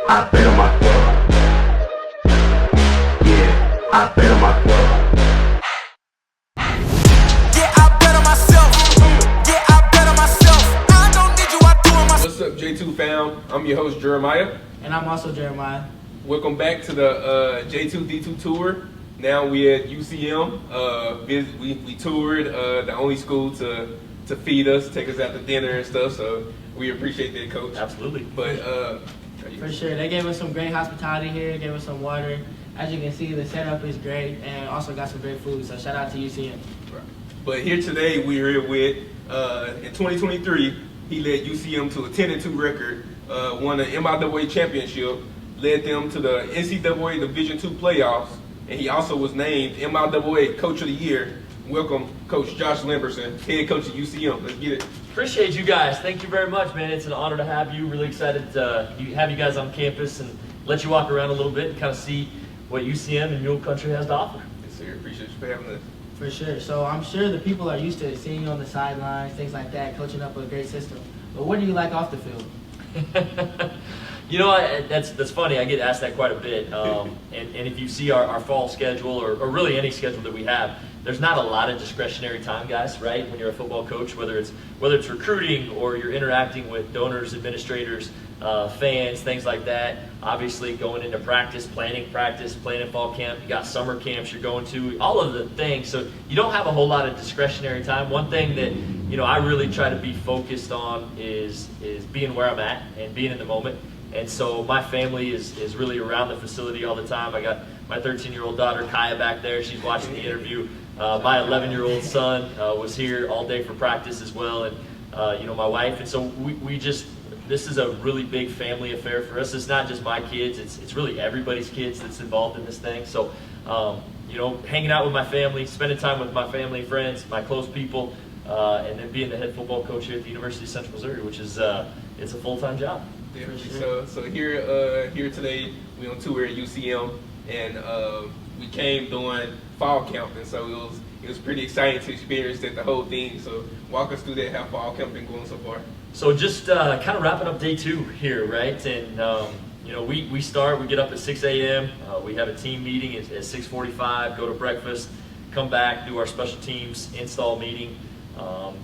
I bet on myself. Yeah, I bet on myself. Yeah, I bet on myself. Yeah, I bet on myself. I don't need you, I do it myself. What's up, J2 fam? I'm your host, Jeremiah. And I'm also Jeremiah. Welcome back to the J2D2 tour. Now we at UCM. We toured the only school to feed us, take us out to dinner and stuff. So we appreciate that, Coach. Absolutely. But For sure. They gave us some great hospitality here, gave us some water. As you can see, the setup is great and also got some great food. So shout out to UCM. But here today, we're here with, in 2023, he led UCM to a 10-2 record, won the MIAA championship, led them to the NCAA Division II playoffs, and he also was named MIAA Coach of the Year. Welcome, Coach Josh Lamberson, head coach at UCM. Let's get it. Appreciate you guys. Thank you very much, man. It's an honor to have you. Really excited to have you guys on campus and let you walk around a little bit and kind of see what UCM and Mule Country has to offer. Yes, sir. Appreciate you for having us. For sure. So I'm sure the people are used to seeing you on the sidelines, things like that, coaching up a great system. But what do you like off the field? You know, that's funny. I get asked that quite a bit. And if you see our fall schedule or really any schedule that we have, there's not a lot of discretionary time, guys, right? When you're a football coach, whether it's recruiting or you're interacting with donors, administrators, fans, things like that. Obviously, going into practice, planning fall camp. You got summer camps you're going to, all of the things. So you don't have a whole lot of discretionary time. One thing that I really try to be focused on is being where I'm at and being in the moment. And so my family is really around the facility all the time. I got my 13-year-old daughter, Kaya, back there. She's watching the interview. My 11-year-old son was here all day for practice as well, and my wife. And so we just, this is a really big family affair for us. It's not just my kids. It's really everybody's kids that's involved in this thing. So, hanging out with my family, spending time with my family, friends, my close people, and then being the head football coach here at the University of Central Missouri, which is it's a full-time job. Sure. So here today we on tour at UCM, and we came during fall camp, and so it was pretty exciting to experience the whole thing. So walk us through that, how fall camp been going so far. So just kind of wrapping up day 2 here, right? And we get up at 6 a.m. We have a team meeting at 6:45. Go to breakfast, come back, do our special teams install meeting.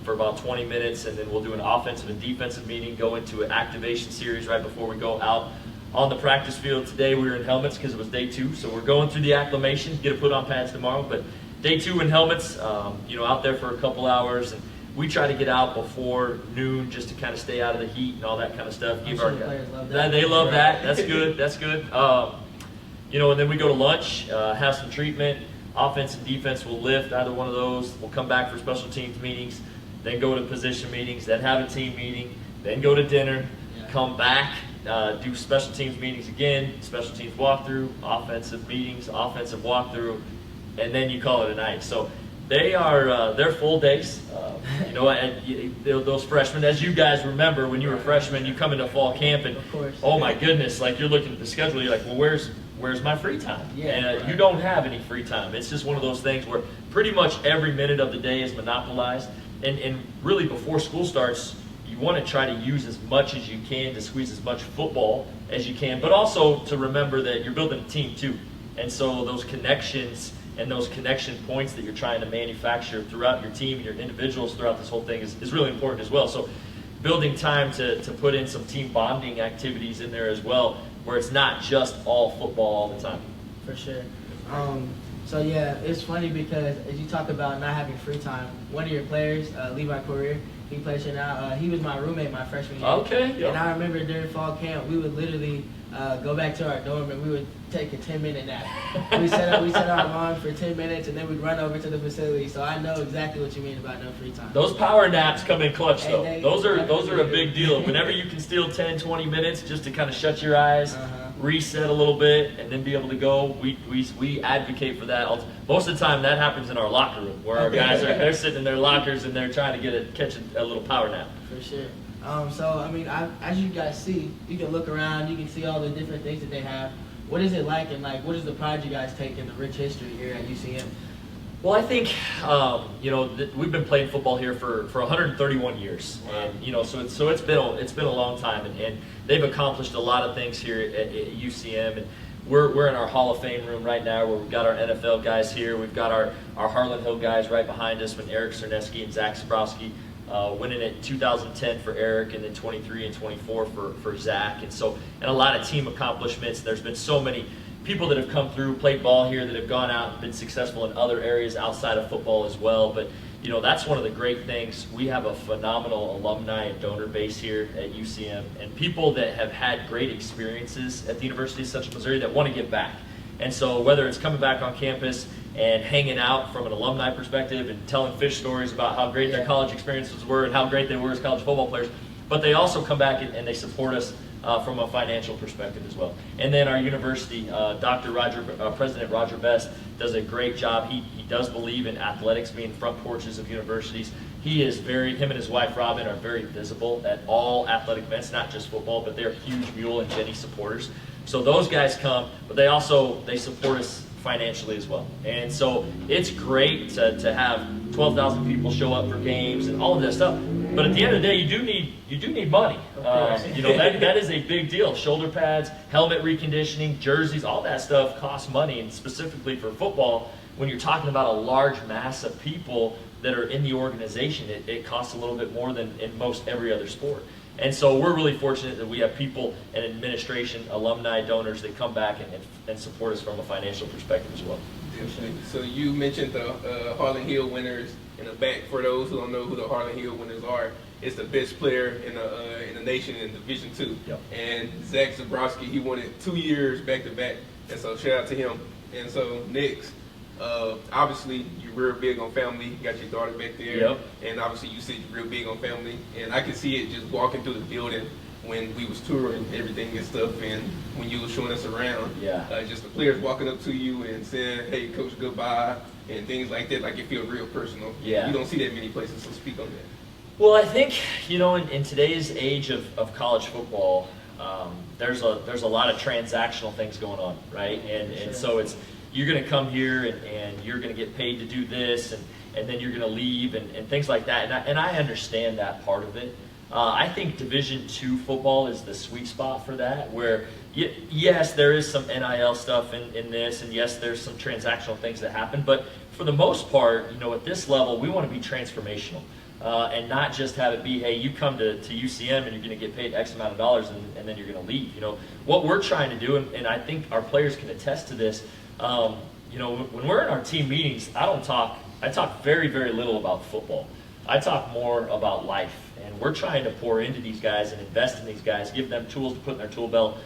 For about 20 minutes, and then we'll do an offensive and defensive meeting, go into an activation series right before we go out on the practice field. Today we were in helmets because it was day 2, so we're going through the acclimation, get to put on pads tomorrow, but day 2 in helmets, out there for a couple hours, and we try to get out before noon just to kind of stay out of the heat and all that kind of stuff. I'm sure the players love that. They love that. That's good. That's good. And then we go to lunch, have some treatment. Offense and defense will lift either one of those. We'll come back for special teams meetings, then go to position meetings, then have a team meeting, then go to dinner, come back, do special teams meetings again, special teams walkthrough, offensive meetings, offensive walkthrough, and then you call it a night. So they're full days. And those freshmen, as you guys remember, when you were freshmen, you come into fall camp and oh my goodness, like you're looking at the schedule, you're like, well, where's my free time? And you don't have any free time. It's just one of those things where pretty much every minute of the day is monopolized. And really before school starts, you want to try to use as much as you can to squeeze as much football as you can, but also to remember that you're building a team too. And so those connections and those connection points that you're trying to manufacture throughout your team and your individuals throughout this whole thing is really important as well. So building time to put in some team bonding activities in there as well, where it's not just all football all the time. For sure. It's funny because as you talk about not having free time, one of your players, Levi Courier, he plays here now. He was my roommate my freshman year. Okay. Yep. And I remember during fall camp, we would literally go back to our dorm and we would take a 10-minute nap. we set our alarm for 10 minutes and then we'd run over to the facility. So I know exactly what you mean about no free time. Those power naps come in clutch though. Those are a big deal. Whenever you can steal 10, 20 minutes just to kind of shut your eyes, reset a little bit, and then be able to go, we advocate for that. Most of the time that happens in our locker room where our guys they're sitting in their lockers and they're trying to catch a little power nap. For sure. As you guys see, you can look around, you can see all the different things that they have. What is it like, and what is the pride you guys take in the rich history here at UCM? Well, I think we've been playing football here for 131 years, and so it's been a long time, and they've accomplished a lot of things here at UCM, and we're in our Hall of Fame room right now, where we've got our NFL guys here, we've got our Harlan Hill guys right behind us, when Eric Cerneski and Zach Zabrowski winning it 2010 for Eric, and then 23 and 24 for Zach, and a lot of team accomplishments. There's been so many people that have come through, played ball here, that have gone out and been successful in other areas outside of football as well. But that's one of the great things. We have a phenomenal alumni and donor base here at UCM, and people that have had great experiences at the University of Central Missouri that want to give back. And so whether it's coming back on campus and hanging out from an alumni perspective and telling fish stories about how great their college experiences were and how great they were as college football players, but they also come back and they support us from a financial perspective as well. And then our university, President Roger Best, does a great job. He does believe in athletics being front porches of universities. Him and his wife Robin are very visible at all athletic events, not just football, but they're huge Mule and Jenny supporters. So those guys come, but they support us financially as well. And so it's great to have 12,000 people show up for games and all of that stuff. But at the end of the day, you do need money. That is a big deal. Shoulder pads, helmet reconditioning, jerseys, all that stuff costs money. And specifically for football, when you're talking about a large mass of people that are in the organization, it costs a little bit more than in most every other sport. And so we're really fortunate that we have people in administration, alumni, donors that come back and support us from a financial perspective as well. Definitely. So you mentioned the Harlan Hill winners in the back. For those who don't know who the Harlan Hill winners are, it's the best player in the nation in Division II. Yep. And Zach Zabrowski, he won it 2 years back to back. And so shout out to him. And so next, obviously you're real big on family. You got your daughter back there. Yep. And obviously you said you're real big on family. And I can see it just walking through the building when we was touring everything and stuff, and when you were showing us around. Yeah. Just the players walking up to you and saying, "Hey, coach, goodbye," and things like that. Like, it feels real personal. Yeah. You don't see that many places, so speak on that. Well, I think, in today's age of college football, there's a lot of transactional things going on, right? And so you're going to come here and you're going to get paid to do this, and then you're going to leave and things like that. And I understand that part of it. I think Division II football is the sweet spot for that, where yes, there is some NIL stuff in this, and yes, there's some transactional things that happen, but for the most part, at this level, we want to be transformational, and not just have it be, hey, you come to UCM and you're going to get paid X amount of dollars and then you're going to leave. What we're trying to do, and I think our players can attest to this, when we're in our team meetings, I talk very, very little about football. I talk more about life. And we're trying to pour into these guys and invest in these guys, give them tools to put in their tool belt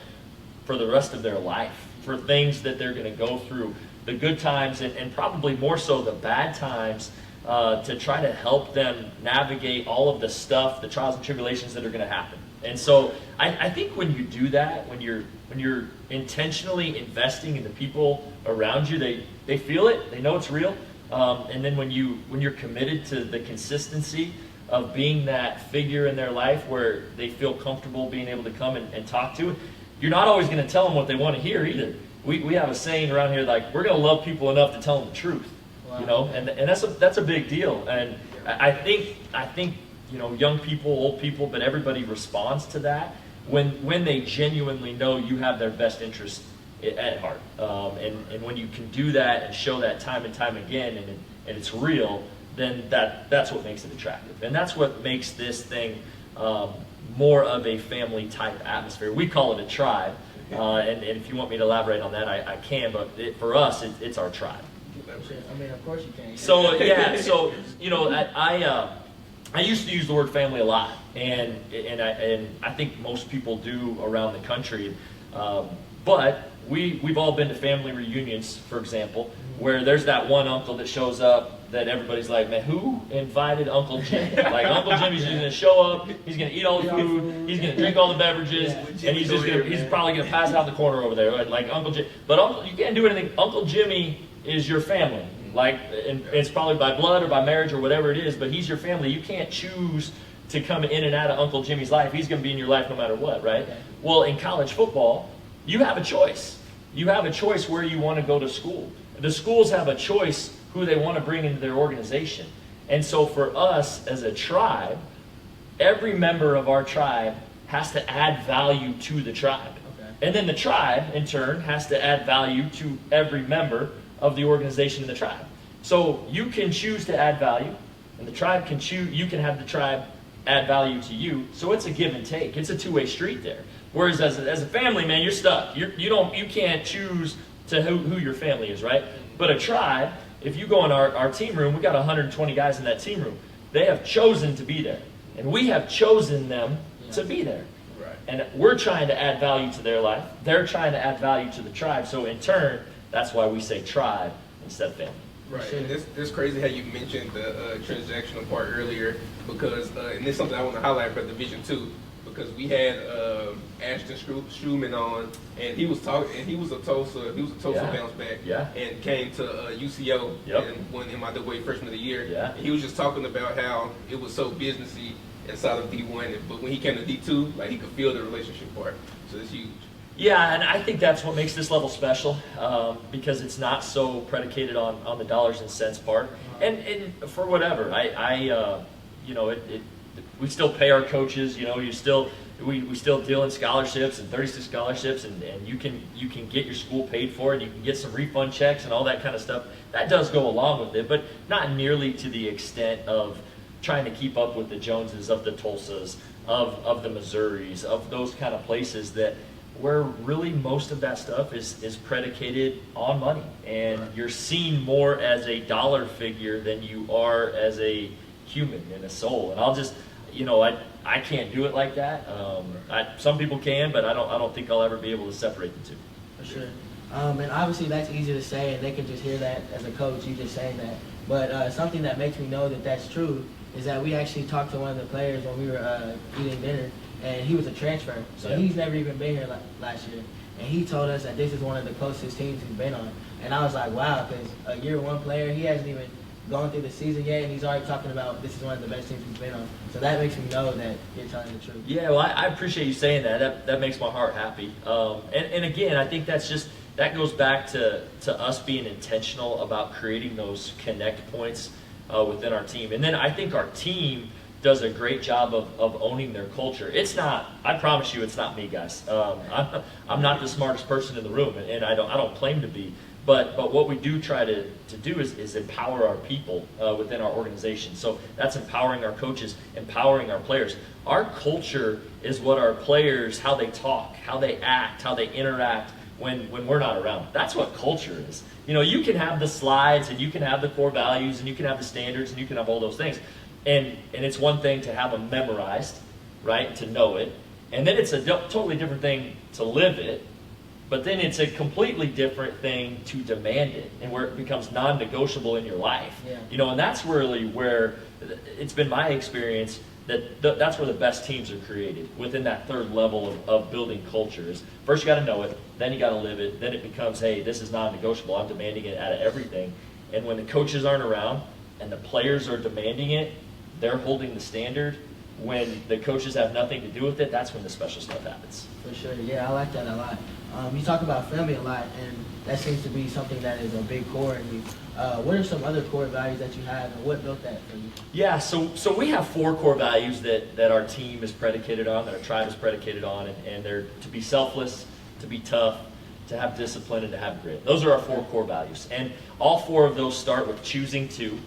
for the rest of their life, for things that they're going to go through, the good times and probably more so the bad times, to try to help them navigate all of the stuff, the trials and tribulations that are going to happen. And so I think when you do that, when you're intentionally investing in the people around you, they feel it, they know it's real. And then when you're committed to the consistency of being that figure in their life where they feel comfortable being able to come and talk to, you're not always going to tell them what they want to hear either. We have a saying around here, like, we're going to love people enough to tell them the truth. Wow. And that's a big deal. And I think young people, old people, but everybody responds to that when they genuinely know you have their best interest at heart. And when you can do that and show that time and time again, and it's real, then that's what makes it attractive. And that's what makes this thing more of a family type atmosphere. We call it a tribe. And if you want me to elaborate on that, I can, but for us, it's our tribe. I mean, of course you can. So, I used to use the word family a lot, and I think most people do around the country. But we've all been to family reunions, for example, where there's that one uncle that shows up that everybody's like, man, who invited Uncle Jim? Like, Uncle Jimmy's just going to show up, he's going to eat all the food, he's going to drink all the beverages, and he's probably going to pass out in the corner over there, right? Like Uncle Jim. But you can't do anything. Uncle Jimmy is your family. Like, and it's probably by blood or by marriage or whatever it is, but he's your family. You can't choose to come in and out of Uncle Jimmy's life. He's going to be in your life no matter what, right? Well, in college football, you have a choice. You have a choice where you want to go to school. The schools have a choice who they want to bring into their organization. And so for us as a tribe, every member of our tribe has to add value to the tribe. Okay. And then the tribe, in turn, has to add value to every member of the organization in the tribe. So you can choose to add value, and the tribe can choose, you can have the tribe add value to you. So it's a give and take. It's a two-way street there. Whereas as a family, man, you're stuck. You can't choose to who your family is, right? But a tribe, if you go in our team room, we got 120 guys in that team room. They have chosen to be there. And we have chosen them to be there. Right. And we're trying to add value to their life. They're trying to add value to the tribe. So in turn, that's why we say tribe instead of family. Right, and this crazy how you mentioned the transactional part earlier, because and this is something I want to highlight for Division II, because we had Ashton Struman on, and he was talking, and he was a Tulsa bounce back, and came to UCO and won MIAA Freshman of the Year. Yeah. And he was just talking about how it was so businessy inside of D1, but when he came to D2, like he could feel the relationship part, so it's huge. Yeah, and I think that's what makes this level special, because it's not so predicated on the dollars and cents part. And for whatever, we still pay our coaches. You know, we still deal in scholarships and 36 scholarships, and you can get your school paid for it. You can get some refund checks and all that kind of stuff. That does go along with it, but not nearly to the extent of trying to keep up with the Joneses, of the Tulsas, of the Missouris, of those kind of places where really most of that stuff is predicated on money, and you're seen more as a dollar figure than you are as a human and a soul. And I'll just, I can't do it like that. Some people can, but I don't think I'll ever be able to separate the two. For sure. And obviously that's easy to say, and they can just hear that as a coach, you just saying that. But something that makes me know that that's true is that we actually talked to one of the players when we were eating dinner, and he was a transfer, so he's never even been here last year. And he told us that this is one of the closest teams he's been on. And I was like, wow, because a year one player, he hasn't even gone through the season yet, and he's already talking about this is one of the best teams he's been on. So that makes me know that you're telling the truth. Yeah, well, I appreciate you saying that. That makes my heart happy. And again, I think that goes back to us being intentional about creating those connect points within our team. And then I think our team does a great job of owning their culture. It's not, I promise you, it's not me, guys. I'm not the smartest person in the room, and I don't claim to be. But what we do try to do is empower our people within our organization. So that's empowering our coaches, empowering our players. Our culture is what our players, how they talk, how they act, how they interact when we're not around. That's what culture is. You can have the slides, and you can have the core values, and you can have the standards, and you can have all those things. And it's one thing to have them memorized, right, to know it. And then it's a totally different thing to live it. But then it's a completely different thing to demand it, and where it becomes non-negotiable in your life. Yeah. And that's really where it's been my experience that's where the best teams are created, within that third level of building cultures. First you got to know it, then you got to live it, then it becomes, hey, this is non-negotiable, I'm demanding it out of everything. And when the coaches aren't around and the players are demanding it, they're holding the standard. When the coaches have nothing to do with it, that's when the special stuff happens. For sure, yeah, I like that a lot. You talk about family a lot, and that seems to be something that is a big core in you. What are some other core values that you have, and what built that for you? Yeah, so we have 4 core values that our team is predicated on, that our tribe is predicated on, and they're to be selfless, to be tough, to have discipline, and to have grit. Those are our 4 core values. And all 4 of those start with choosing to,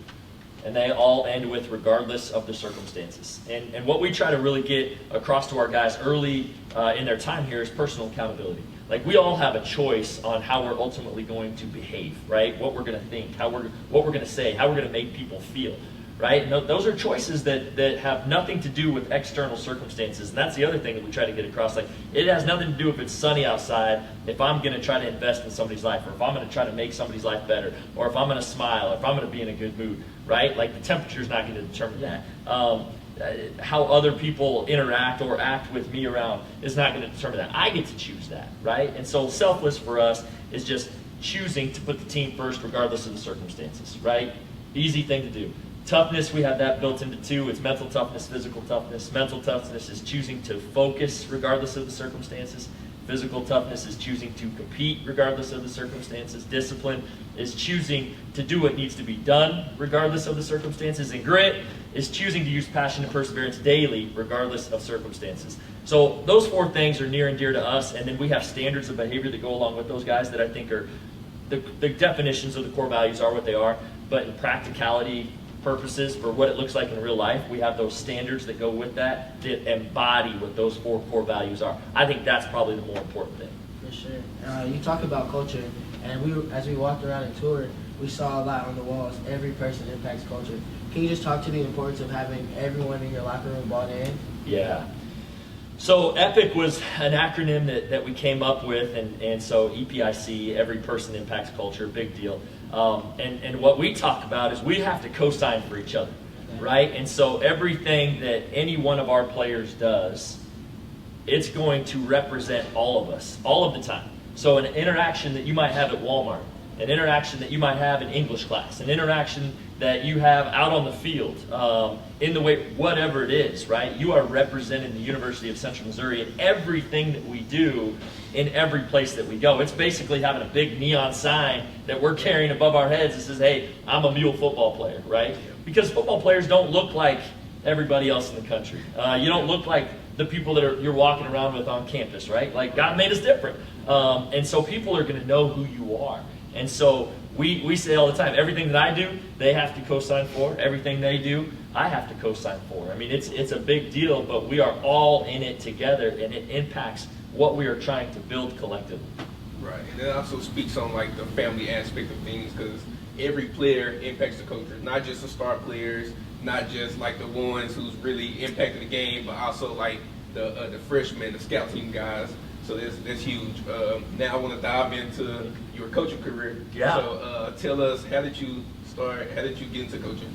and they all end with regardless of the circumstances. And what we try to really get across to our guys early in their time here is personal accountability. Like, we all have a choice on how we're ultimately going to behave, right? What we're going to think, what we're going to say, how we're going to make people feel, right? And those are choices that have nothing to do with external circumstances. And that's the other thing that we try to get across. Like, it has nothing to do if it's sunny outside, if I'm going to try to invest in somebody's life, or if I'm going to try to make somebody's life better, or if I'm going to smile, or if I'm going to be in a good mood, right? Like, the temperature's not going to determine that. How other people interact or act with me around is not going to determine that. I get to choose that, right? And so selfless for us is just choosing to put the team first regardless of the circumstances, right? Easy thing to do. Toughness, we have that built into 2. It's mental toughness, physical toughness. Mental toughness is choosing to focus regardless of the circumstances. Physical toughness is choosing to compete regardless of the circumstances. Discipline is choosing to do what needs to be done regardless of the circumstances. And grit is choosing to use passion and perseverance daily regardless of circumstances. So those 4 things are near and dear to us. And then we have standards of behavior that go along with those guys that I think are the definitions of the core values are what they are. But in practicality purposes, for what it looks like in real life, we have those standards that go with that embody what those 4 core values are. I think that's probably the more important thing. For sure. You talk about culture, and as we walked around and toured, we saw a lot on the walls. Every person impacts culture. Can you just talk to the importance of having everyone in your locker room bought in? Yeah. So EPIC was an acronym that we came up with, and so EPIC, every person impacts culture, big deal. And what we talk about is we have to co-sign for each other, right? And so everything that any one of our players does, it's going to represent all of us, all of the time. So an interaction that you might have at Walmart, an interaction that you might have in English class, an interaction that you have out on the field, in the way, whatever it is, right? You are representing the University of Central Missouri in everything that we do, in every place that we go. It's basically having a big neon sign that we're carrying above our heads that says, hey, I'm a Mule football player, right? Because football players don't look like everybody else in the country. You don't look like the people that you're walking around with on campus, right? Like, God made us different. And so people are going to know who you are. And so we say all the time, everything that I do, they have to co-sign for. Everything they do, I have to co-sign for. I mean, it's a big deal, but we are all in it together, and it impacts what we are trying to build collectively. Right, and that also speaks on like the family aspect of things, because every player impacts the culture, not just the star players, not just like the ones who's really impacted the game, but also like the freshmen, the scout team guys. So that's huge. Now I want to dive into your coaching career. Yeah. So tell us, how did you start? How did you get into coaching?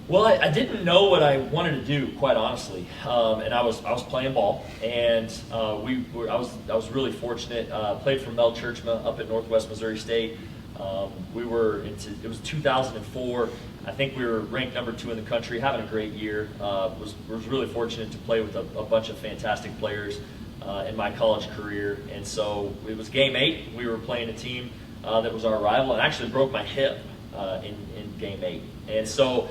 Well, I didn't know what I wanted to do, quite honestly, and I was playing ball, and I was really fortunate. Played for Mel Churchma up at Northwest Missouri State. It was 2004. I think we were ranked number 2 in the country, having a great year. Was really fortunate to play with a bunch of fantastic players in my college career, and so it was game 8. We were playing a team that was our rival, and actually broke my hip in game 8, and so.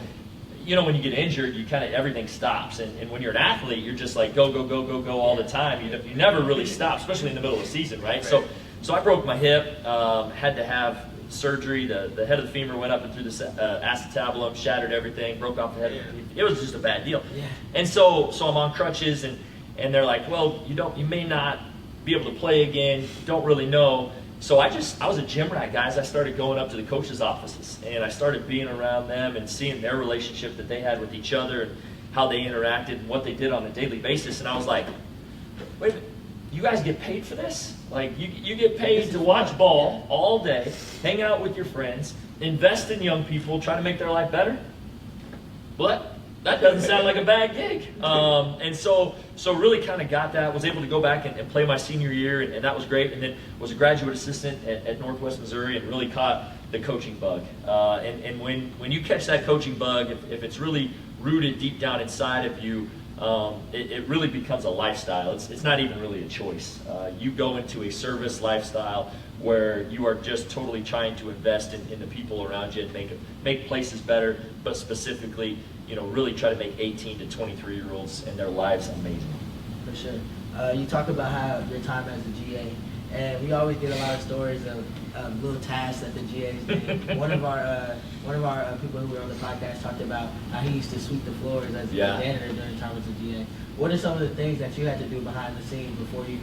You know, when you get injured, you kind of, everything stops. And when you're an athlete, you're just like, go, go, go, go, go all the time. You never really stop, especially in the middle of the season, right? So I broke my hip, had to have surgery. The head of the femur went up and through the acetabulum, shattered everything, broke off the head. It was just a bad deal. Yeah. And so I'm on crutches, and they're like, well, you may not be able to play again. Don't really know. So I was a gym rat, guys. I started going up to the coaches' offices, and I started being around them and seeing their relationship that they had with each other and how they interacted and what they did on a daily basis. And I was like, wait a minute, you guys get paid for this? Like, you get paid to watch ball all day, hang out with your friends, invest in young people, try to make their life better? What? That doesn't sound like a bad gig. And so really kind of got that, was able to go back and play my senior year, and that was great. And then was a graduate assistant at Northwest Missouri, and really caught the coaching bug. And when you catch that coaching bug, if it's really rooted deep down inside of you, it really becomes a lifestyle. It's not even really a choice. You go into a service lifestyle where you are just totally trying to invest in the people around you and make places better, but specifically, really try to make 18 to 23-year-olds and their lives amazing. For sure. You talk about how your time as a GA, and we always get a lot of stories of little tasks that the GAs did. One of our people who were on the podcast talked about how he used to sweep the floors as a janitor during the time as a GA. What are some of the things that you had to do behind the scenes before you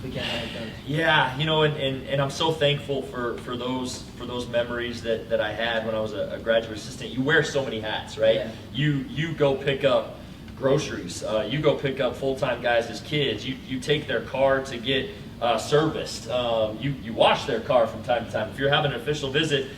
became a head coach? Yeah, and I'm so thankful for those memories that I had when I was a graduate assistant. You wear so many hats, right? Yeah. You go pick up groceries. You go pick up full-time guys as kids. You take their car to get serviced. You wash their car from time to time. If you're having an official visit,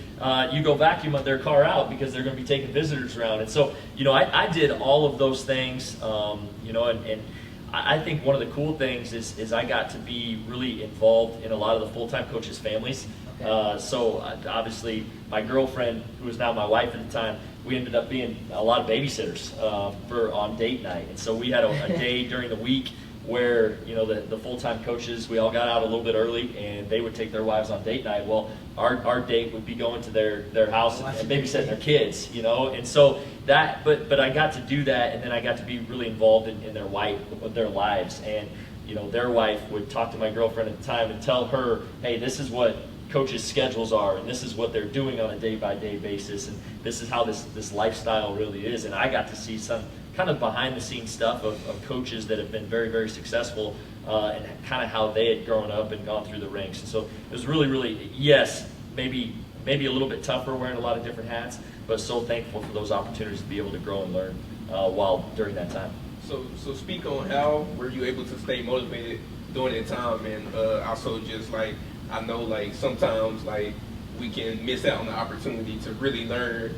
you go vacuum their car out because they're going to be taking visitors around. And so, I did all of those things, and I think one of the cool things is I got to be really involved in a lot of the full-time coaches' families. Okay. So obviously my girlfriend, who was now my wife at the time, we ended up being a lot of babysitters on date night. And so we had a day during the week where, you know, the full-time coaches, we all got out a little bit early and they would take their wives on date night. Well, our date would be going to their house and babysitting their kids, you know, and so that, but I got to do that, and then I got to be really involved in their lives, and, you know, their wife would talk to my girlfriend at the time and tell her, hey, this is what coaches' schedules are, and this is what they're doing on a day-by-day basis, and this is how this lifestyle really is. And I got to see some kind of behind-the-scenes stuff of coaches that have been very, very successful, and kind of how they had grown up and gone through the ranks. And so it was really, really, yes, maybe a little bit tougher wearing a lot of different hats, but so thankful for those opportunities to be able to grow and learn while during that time. So speak on how were you able to stay motivated during that time, and also just like, I know like sometimes like we can miss out on the opportunity to really learn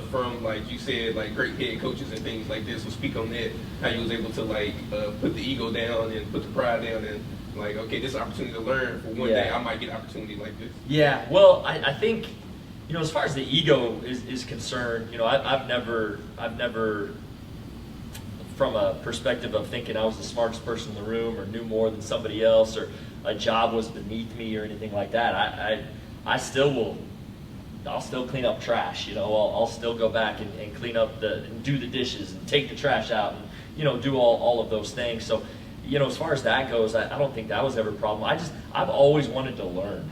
from, like you said, like great head coaches and things like this. So speak on that, how you was able to like put the ego down and put the pride down, and like, okay, this is an opportunity to learn. For one day I might get an opportunity like this. Yeah, well, I think, you know, as far as the ego is concerned, you know, I've never, from a perspective of thinking I was the smartest person in the room or knew more than somebody else or a job was beneath me or anything like that. I'll still clean up trash, you know, I'll still go back and clean up and do the dishes and take the trash out and, you know, do all of those things. So, you know, as far as that goes, I don't think that was ever a problem. I've always wanted to learn,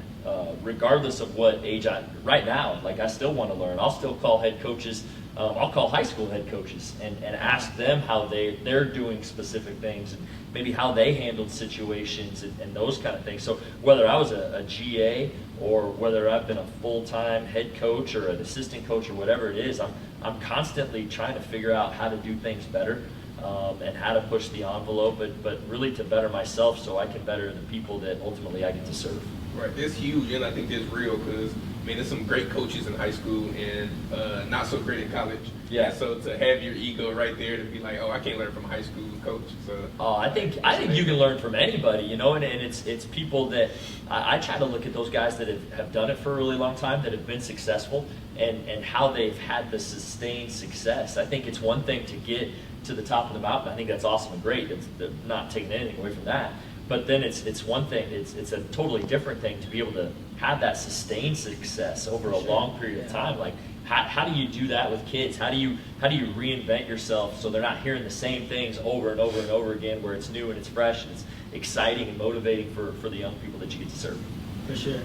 regardless of what age right now, like I still want to learn. I'll still call head coaches, I'll call high school head coaches and ask them how they're doing specific things and maybe how they handled situations and those kind of things. So whether I was a GA or whether I've been a full-time head coach or an assistant coach or whatever it is, I'm constantly trying to figure out how to do things better. And how to push the envelope, but really to better myself so I can better the people that ultimately I get to serve. Right, that's huge, and I think that's real because, I mean, there's some great coaches in high school and not so great in college. Yeah. And so to have your ego right there to be like, oh, I can't learn from a high school coach. So. Oh, I think you can learn from anybody, you know, and it's people that I try to look at those guys that have done it for a really long time, that have been successful, and how they've had the sustained success. I think it's one thing to get to the top of the mountain. I think that's awesome and great. It's not taking anything away from that. But then it's one thing. It's a totally different thing to be able to have that sustained success over a long period of time. Like how do you do that with kids? How do you reinvent yourself so they're not hearing the same things over and over and over again, where it's new and it's fresh and it's exciting and motivating for the young people that you get to serve? For sure.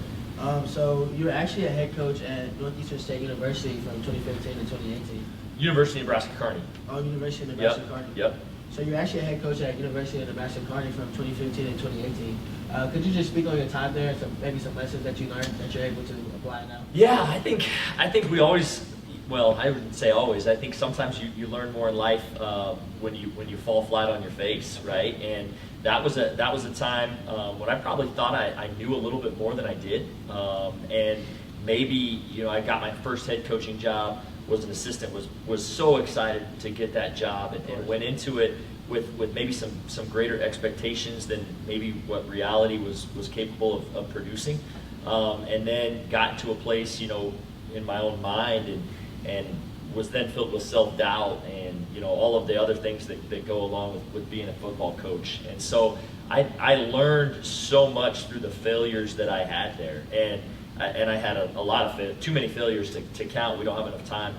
So you were actually a head coach at Northeastern State University from 2015 to 2018. University of Nebraska-Kearney. Oh, University of Nebraska-Kearney. Yep. So you're actually a head coach at University of Nebraska-Kearney from 2015 and 2018. Could you just speak on your time there and maybe some lessons that you learned that you're able to apply now? Yeah, I think we always, well, I wouldn't say always. I think sometimes you learn more in life when you fall flat on your face, right? And that was a time when I probably thought I knew a little bit more than I did, and maybe, you know, I got my first head coaching job, was an assistant, was so excited to get that job, and went into it with maybe some greater expectations than maybe what reality was capable of producing, and then got into a place, you know, in my own mind, and was then filled with self-doubt and, you know, all of the other things that go along with being a football coach. And so I learned so much through the failures that I had there, and I had a lot of too many failures to count. We don't have enough time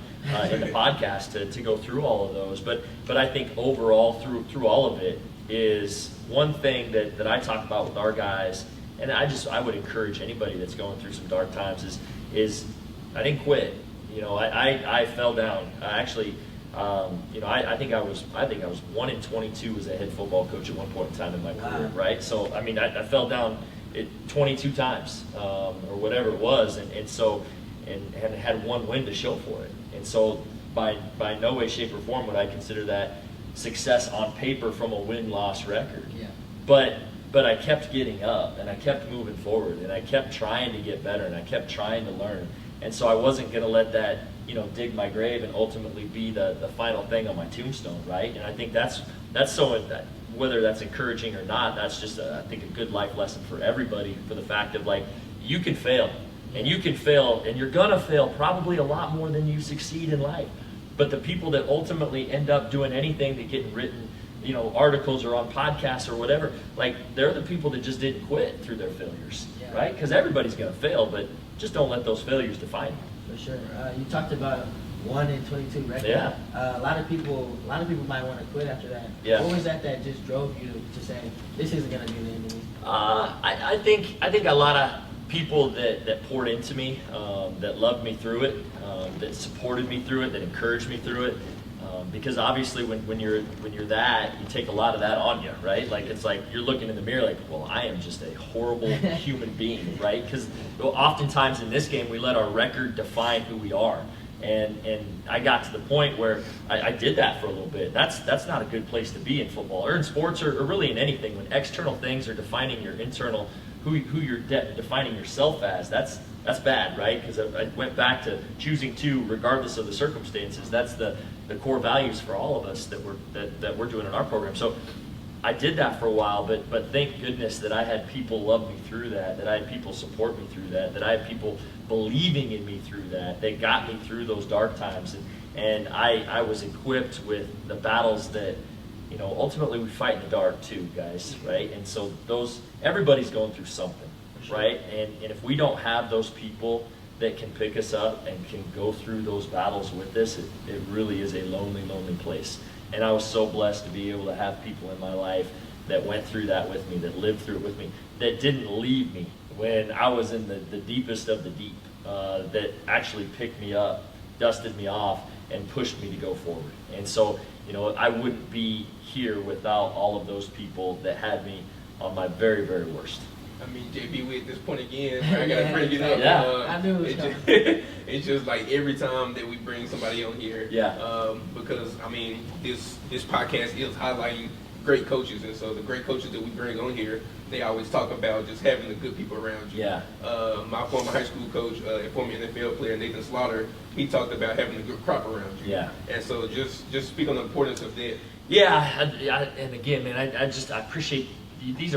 in the podcast to go through all of those. But I think overall through all of it is one thing that I talk about with our guys, and I would encourage anybody that's going through some dark times is I didn't quit. You know, I fell down. I actually, you know, I think I was 1 in 22 as a head football coach at one point in time in my career, right? So I mean, I fell down 22 times or whatever it was, and so had one win to show for it. And so by no way, shape, or form would I consider that success on paper from a win-loss record. Yeah. But I kept getting up, and I kept moving forward, and I kept trying to get better, and I kept trying to learn. And so I wasn't going to let that, you know, dig my grave and ultimately be the final thing on my tombstone, right? And I think that's so that whether that's encouraging or not, that's just I think a good life lesson for everybody, for the fact of, like, you can fail, and you're gonna fail probably a lot more than you succeed in life. But the people that ultimately end up doing anything that get written articles or on podcasts or whatever, like they're the people that just didn't quit through their failures, Yeah. right? Because everybody's going to fail, but just don't let those failures define you. For sure. You talked about 1-22 record. Yeah. A lot of people might want to quit after that. Yeah. What was that just drove you to say this isn't going to be the end of me? I think a lot of people that poured into me, that loved me through it, that supported me through it, that encouraged me through it. Because obviously when you're that, you take a lot of that on you, right? Like it's like you're looking in the mirror like, well, I am just a horrible human being, right? Because oftentimes in this game we let our record define who we are. And I got to the point where I did that for a little bit. That's not a good place to be in football or in sports or really in anything. When external things are defining your internal, who you're defining yourself as, that's bad, right? Because I went back to choosing to, regardless of the circumstances. That's the core values for all of us that we're doing in our program. So I did that for a while, but thank goodness that I had people love me through that I had people support me through that I had people believing in me through that got me through those dark times. And I was equipped with the battles that, ultimately we fight in the dark too, guys, right? And so everybody's going through something, right? And if we don't have those people that can pick us up and can go through those battles with us, it really is a lonely, lonely place. And I was so blessed to be able to have people in my life that went through that with me, that lived through it with me, that didn't leave me when I was in the deepest of the deep, that actually picked me up, dusted me off, and pushed me to go forward. And so, I wouldn't be here without all of those people that had me on my very, very worst. I mean, JB, we at this point again, I gotta bring it up. Yeah. I knew it was coming. It's just like every time that we bring somebody on here, because I mean, this podcast is highlighting great coaches, and so the great coaches that we bring on here, they always talk about just having the good people around you. Yeah. My former high school coach, former NFL player Nathan Slaughter, he talked about having a good crop around you. Yeah. And so just speak on the importance of that. Yeah, and again, man, I appreciate these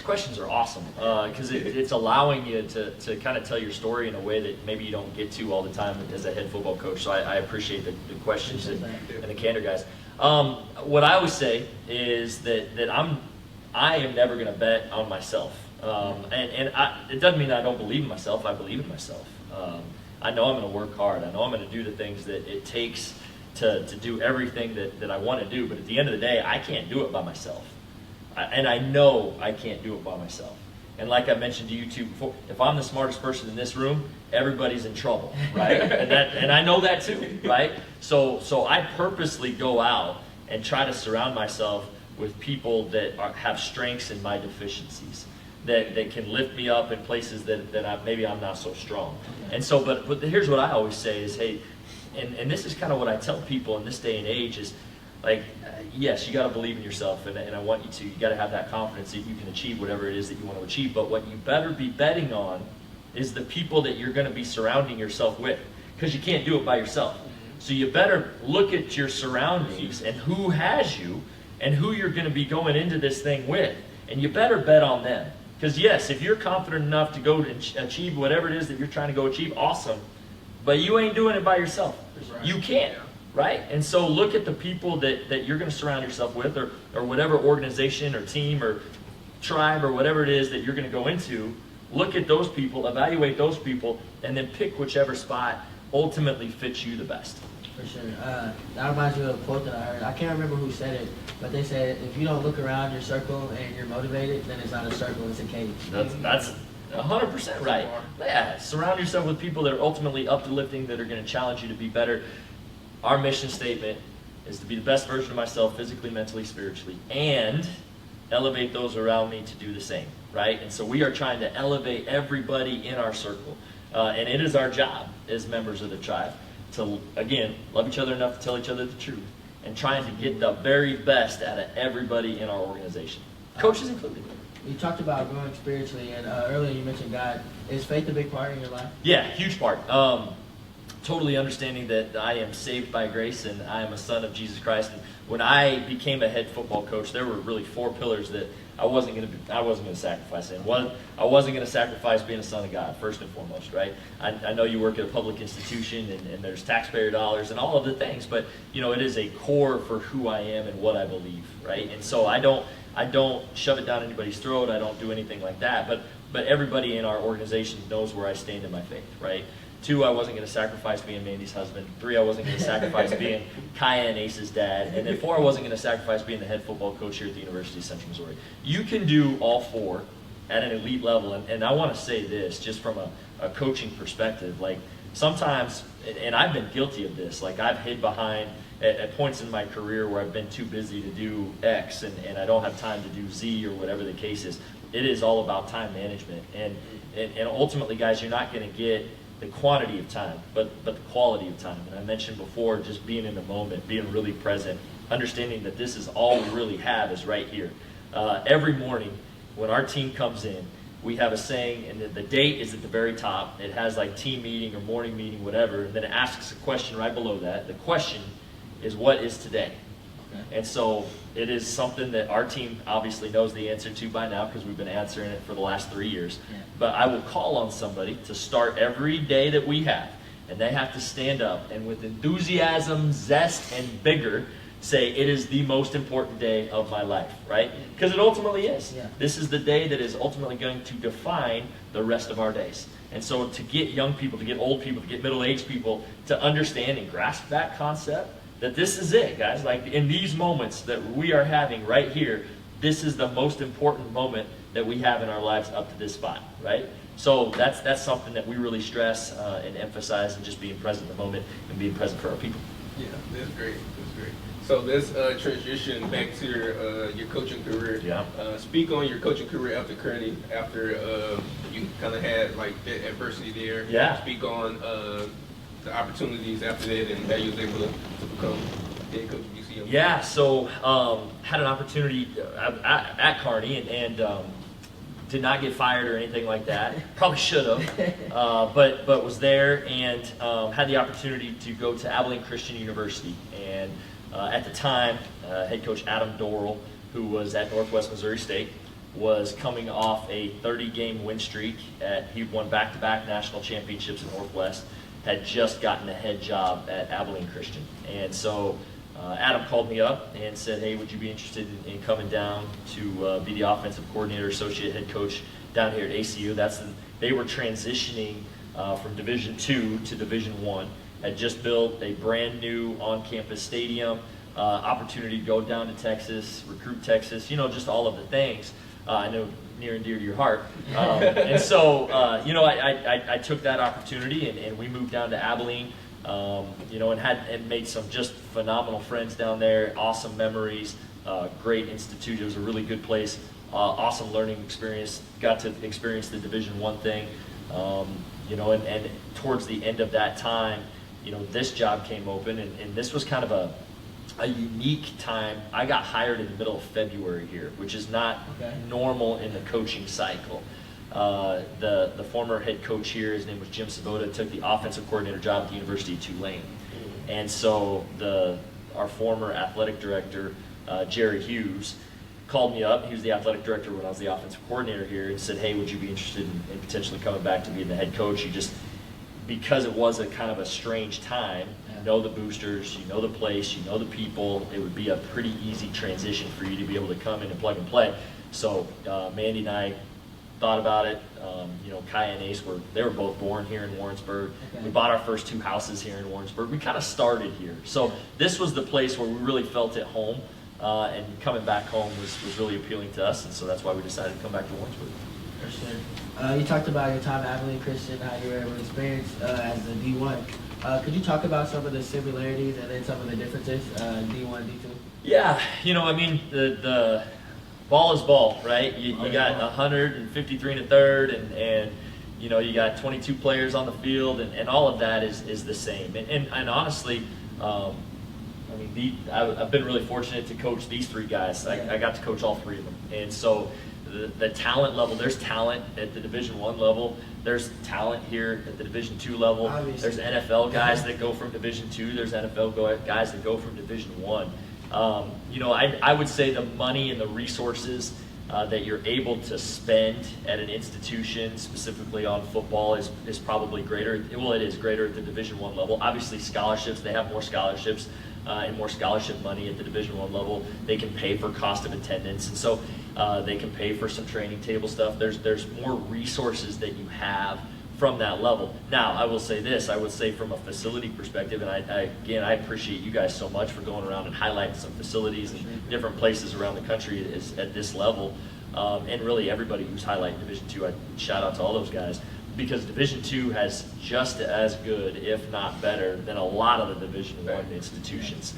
questions are awesome because it's allowing you to kind of tell your story in a way that maybe you don't get to all the time as a head football coach. So I appreciate the questions and the candor, guys. What I always say is that I am never going to bet on myself, it doesn't mean I don't believe in myself. I believe in myself. I know I'm going to work hard. I know I'm going to do the things that it takes to do everything that I want to do. But at the end of the day, I can't do it by myself. And I know I can't do it by myself. And like I mentioned to you too before, if I'm the smartest person in this room, everybody's in trouble, right? and I know that too, right? So I purposely go out and try to surround myself with people that have strengths in my deficiencies, that can lift me up in places that maybe I'm not so strong. And so, but here's what I always say is, hey, and this is kind of what I tell people in this day and age is, like, yes, you got to believe in yourself, and I want you to. You got to have that confidence that you can achieve whatever it is that you want to achieve. But what you better be betting on is the people that you're going to be surrounding yourself with, because you can't do it by yourself. So you better look at your surroundings and who has you and who you're going to be going into this thing with, and you better bet on them. Because yes, if you're confident enough to go and achieve whatever it is that you're trying to go achieve, awesome. But you ain't doing it by yourself. You can't. Right? And so look at the people that you're going to surround yourself with, or whatever organization or team or tribe or whatever it is that you're going to go into. Look at those people, evaluate those people, and then pick whichever spot ultimately fits you the best. For sure. That reminds me of a quote that I heard. I can't remember who said it, but they said, if you don't look around your circle and you're motivated, then it's not a circle, it's a cage. That's 100% right. Yeah, surround yourself with people that are ultimately uplifting, that are going to challenge you to be better. Our mission statement is to be the best version of myself, physically, mentally, spiritually, and elevate those around me to do the same, right? And so we are trying to elevate everybody in our circle. And it is our job as members of the tribe to, again, love each other enough to tell each other the truth and trying to get the very best out of everybody in our organization, coaches included. You talked about growing spiritually, and earlier you mentioned God. Is faith a big part in your life? Yeah, huge part. totally understanding that I am saved by grace and I am a son of Jesus Christ. And when I became a head football coach, there were really 4 pillars that I wasn't going to sacrifice in. One, I wasn't going to sacrifice being a son of God, first and foremost, right? I know you work at a public institution and there's taxpayer dollars and all of the things, but it is a core for who I am and what I believe, right? And so I don't shove it down anybody's throat. I don't do anything like that. But everybody in our organization knows where I stand in my faith, right? 2, I wasn't going to sacrifice being Mandy's husband. 3, I wasn't going to sacrifice being Kaya and Ace's dad. And then 4, I wasn't going to sacrifice being the head football coach here at the University of Central Missouri. You can do all 4 at an elite level. And I want to say this, just from a coaching perspective, like sometimes, and I've been guilty of this, like I've hid behind at points in my career where I've been too busy to do X and I don't have time to do Z or whatever the case is. It is all about time management. And ultimately, guys, you're not going to get the quantity of time, but the quality of time. And I mentioned before, just being in the moment, being really present, understanding that this is all we really have is right here. Every morning when our team comes in, we have a saying, and the date is at the very top. It has like team meeting or morning meeting, whatever, and then it asks a question right below that. The question is, what is today? And so it is something that our team obviously knows the answer to by now because we've been answering it for the last 3 years. Yeah. But I will call on somebody to start every day that we have, and they have to stand up and with enthusiasm, zest, and vigor say, it is the most important day of my life, right? Because it ultimately is. Yeah. This is the day that is ultimately going to define the rest of our days. And so to get young people, to get old people, to get middle-aged people to understand and grasp that concept, that this is it, guys. Like in these moments that we are having right here, this is the most important moment that we have in our lives up to this spot, right? So that's something that we really stress and emphasize, and just being present in the moment and being present for our people. Yeah, that's great. That's great. So let's transition back to your coaching career. Yeah. Speak on your coaching career after Kearney, after you kind of had like that adversity there. Yeah. Speak on the opportunities after that and how you was able to become head coach of UCM. Yeah, so had an opportunity at Kearney and did not get fired or anything like that. Probably should have, but was there and had the opportunity to go to Abilene Christian University. And at the time, head coach Adam Dorrell, who was at Northwest Missouri State, was coming off a 30-game win streak. He won back-to-back national championships at Northwest. Had just gotten a head job at Abilene Christian. And so Adam called me up and said, hey, would you be interested in coming down to be the offensive coordinator, associate head coach down here at ACU? They were transitioning from Division II to Division I. Had just built a brand new on-campus stadium, opportunity to go down to Texas, recruit Texas, just all of the things. I know near and dear to your heart. And so, I took that opportunity and we moved down to Abilene, and made some just phenomenal friends down there, awesome memories, great institute. It was a really good place, awesome learning experience, got to experience the Division I thing, and towards the end of that time, this job came open and this was kind of a unique time. I got hired in the middle of February here, which is not normal in the coaching cycle. The former head coach here, his name was Jim Sabota, took the offensive coordinator job at the University of Tulane. And so our former athletic director, Jerry Hughes, called me up. He was the athletic director when I was the offensive coordinator here, and said, hey, would you be interested in potentially coming back to being the head coach? Because it was a kind of a strange time, you know the boosters, you know the place, you know the people, it would be a pretty easy transition for you to be able to come in and plug and play. So Mandy and I thought about it. Kaya and Ace they were both born here in Warrensburg. Okay. We bought our first 2 houses here in Warrensburg. We kind of started here. So this was the place where we really felt at home, and coming back home was really appealing to us, and so that's why we decided to come back to Warrensburg. For sure. You talked about your time at Abilene Christian, how you were able to experience as a D1. Could you talk about some of the similarities and then some of the differences, D1, D2? Yeah, the ball is ball, right? You got 153 and a third, and you got 22 players on the field, and all of that is the same. And honestly, I've been really fortunate to coach these 3 guys. I got to coach all 3 of them, and so the talent level. There's talent at the Division I level. There's talent here at the Division II level. Obviously. There's NFL guys that go from Division II. There's NFL guys that go from Division I. You know, I would say the money and the resources that you're able to spend at an institution, specifically on football, is probably greater. Well, it is greater at the Division I level. Obviously, scholarships, they have more scholarships and more scholarship money at the Division I level. They can pay for cost of attendance, and so they can pay for some training table stuff. There's more resources that you have from that level. Now, I will say this, I would say from a facility perspective, and I appreciate you guys so much for going around and highlighting some facilities and different places around the country at this level, and really everybody who's highlighting Division II, I shout out to all those guys, because Division II has just as good, if not better, than a lot of the Division I institutions.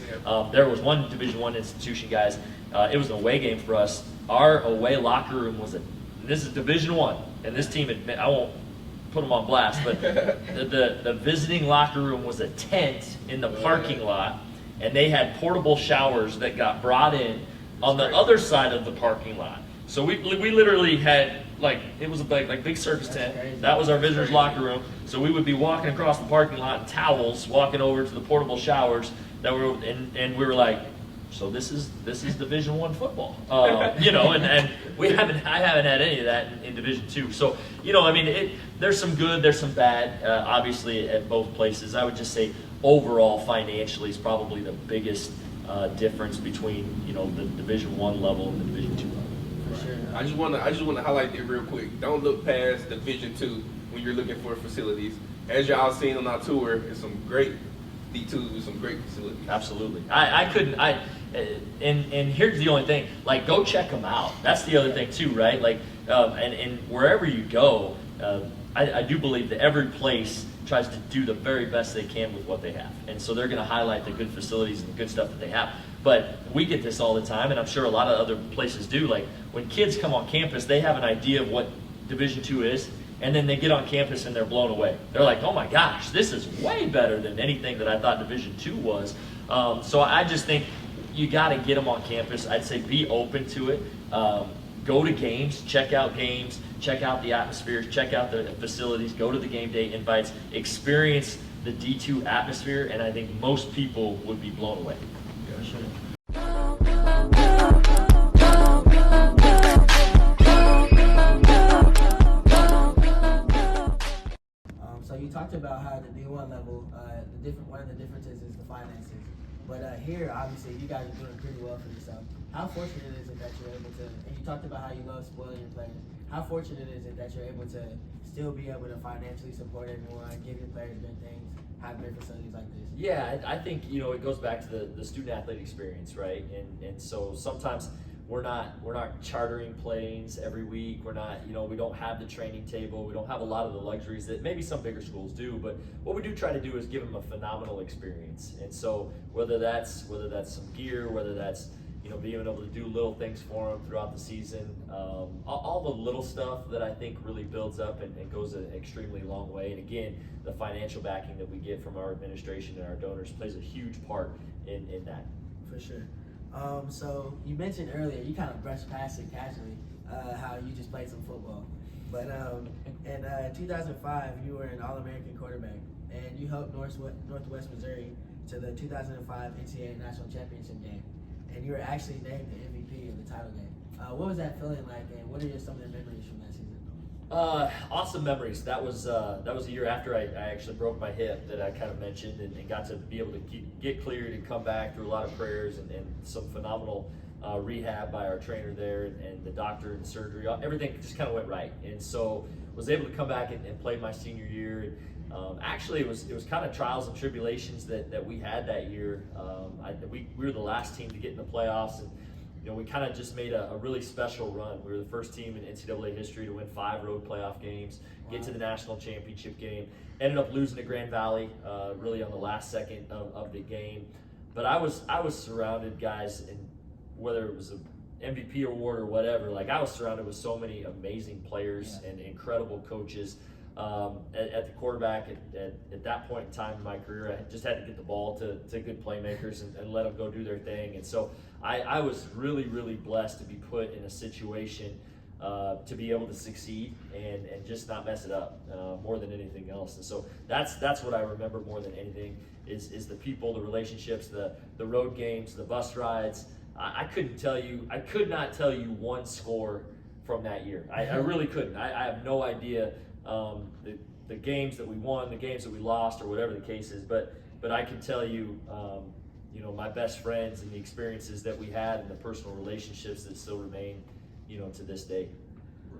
There was one Division I institution, guys, it was an away game for us. Our away locker room was this is Division I, and this team, I won't put them on blast, but the visiting locker room was a tent in the parking lot, and they had portable showers that got brought in on the other side of the parking lot. So we literally had, like, it was like big circus tent. Crazy. That was our visitors' locker room. So we would be walking across the parking lot in towels, walking over to the portable showers that were, and we were like, so this is Division I football, you know, and I haven't had any of that in Division II. So, you know, I mean, there's some good, there's some bad, obviously at both places. I would just say overall financially is probably the biggest difference between, you know, the Division I level and the Division II level. For sure. I just want to highlight that real quick. Don't look past Division II when you're looking for facilities. As y'all seen on our tour, it's some great D2s with some great facilities. Absolutely. And here's the only thing, like, go check them out. That's the other thing too, right? Like, and wherever you go, I do believe that every place tries to do the very best they can with what they have. And so they're going to highlight the good facilities and the good stuff that they have. But we get this all the time, and I'm sure a lot of other places do. Like, when kids come on campus, they have an idea of what Division II is, and then they get on campus and they're blown away. They're like, oh my gosh, this is way better than anything that I thought Division II was. So I just think you got to get them on campus. I'd say be open to it. Go to games, check out the atmospheres, check out the facilities, go to the game day invites, experience the D2 atmosphere, and I think most people would be blown away. Yeah, sure. So you talked about how the D1 level, one of the differences is the finances. But here, obviously, you guys are doing pretty well for yourself. How fortunate is it that you're able to, and you talked about how you love spoiling your players, how fortunate is it that you're able to still be able to financially support everyone, give your players good things, have great facilities like this? Yeah, I think, you know, it goes back to the student athlete experience, right? And so sometimes we're not chartering planes every week. We're not, you know, we don't have the training table. We don't have a lot of the luxuries that maybe some bigger schools do. But what we do try to do is give them a phenomenal experience. And so whether that's some gear, whether that's, you know, being able to do little things for them throughout the season, all the little stuff that I think really builds up and goes an extremely long way. And again, the financial backing that we get from our administration and our donors plays a huge part in that. For sure. So you mentioned earlier, you kind of brushed past it casually, how you just played some football. But in 2005, you were an All-American quarterback, and you helped Northwest Missouri to the 2005 NCAA National Championship game. And you were actually named the MVP of the title game. What was that feeling like, and what are some of the memories from that season? Awesome memories. That was a year after I actually broke my hip that I kind of mentioned, and got to be able to get cleared and come back through a lot of prayers and some phenomenal rehab by our trainer there and the doctor and surgery. Everything just kind of went right, and so was able to come back and play my senior year. Actually, it was kind of trials and tribulations that we had that year. We were the last team to get in the playoffs, and you know, we kind of just made a really special run. We were the first team in NCAA history to win 5 road playoff games, get to the national championship game. Ended up losing to Grand Valley, really on the last second of the game. But I was surrounded, guys, and whether it was an MVP award or whatever, like, I was surrounded with so many amazing players and incredible coaches. At the quarterback, at that point in time in my career, I just had to get the ball to good playmakers and let them go do their thing. And so I was really, really blessed to be put in a situation to be able to succeed and just not mess it up more than anything else. And so that's what I remember more than anything is the people, the relationships, the road games, the bus rides. I could not tell you one score from that year. I really couldn't. I have no idea the games that we won, the games that we lost, or whatever the case is. But I can tell you, my best friends and the experiences that we had and the personal relationships that still remain, to this day.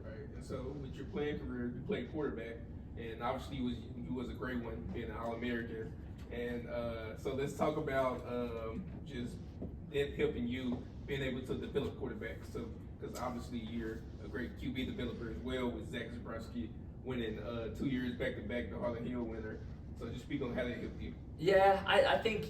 Right. And so with your playing career, you played quarterback, and obviously you was a great one, being an All-American. And so let's talk about just it helping you being able to develop quarterbacks. So because obviously you're a great QB developer as well with Zach Zabrowski winning 2 years back-to-back, the Harlan Hill winner. So just speak on how that helped you. Yeah, I think,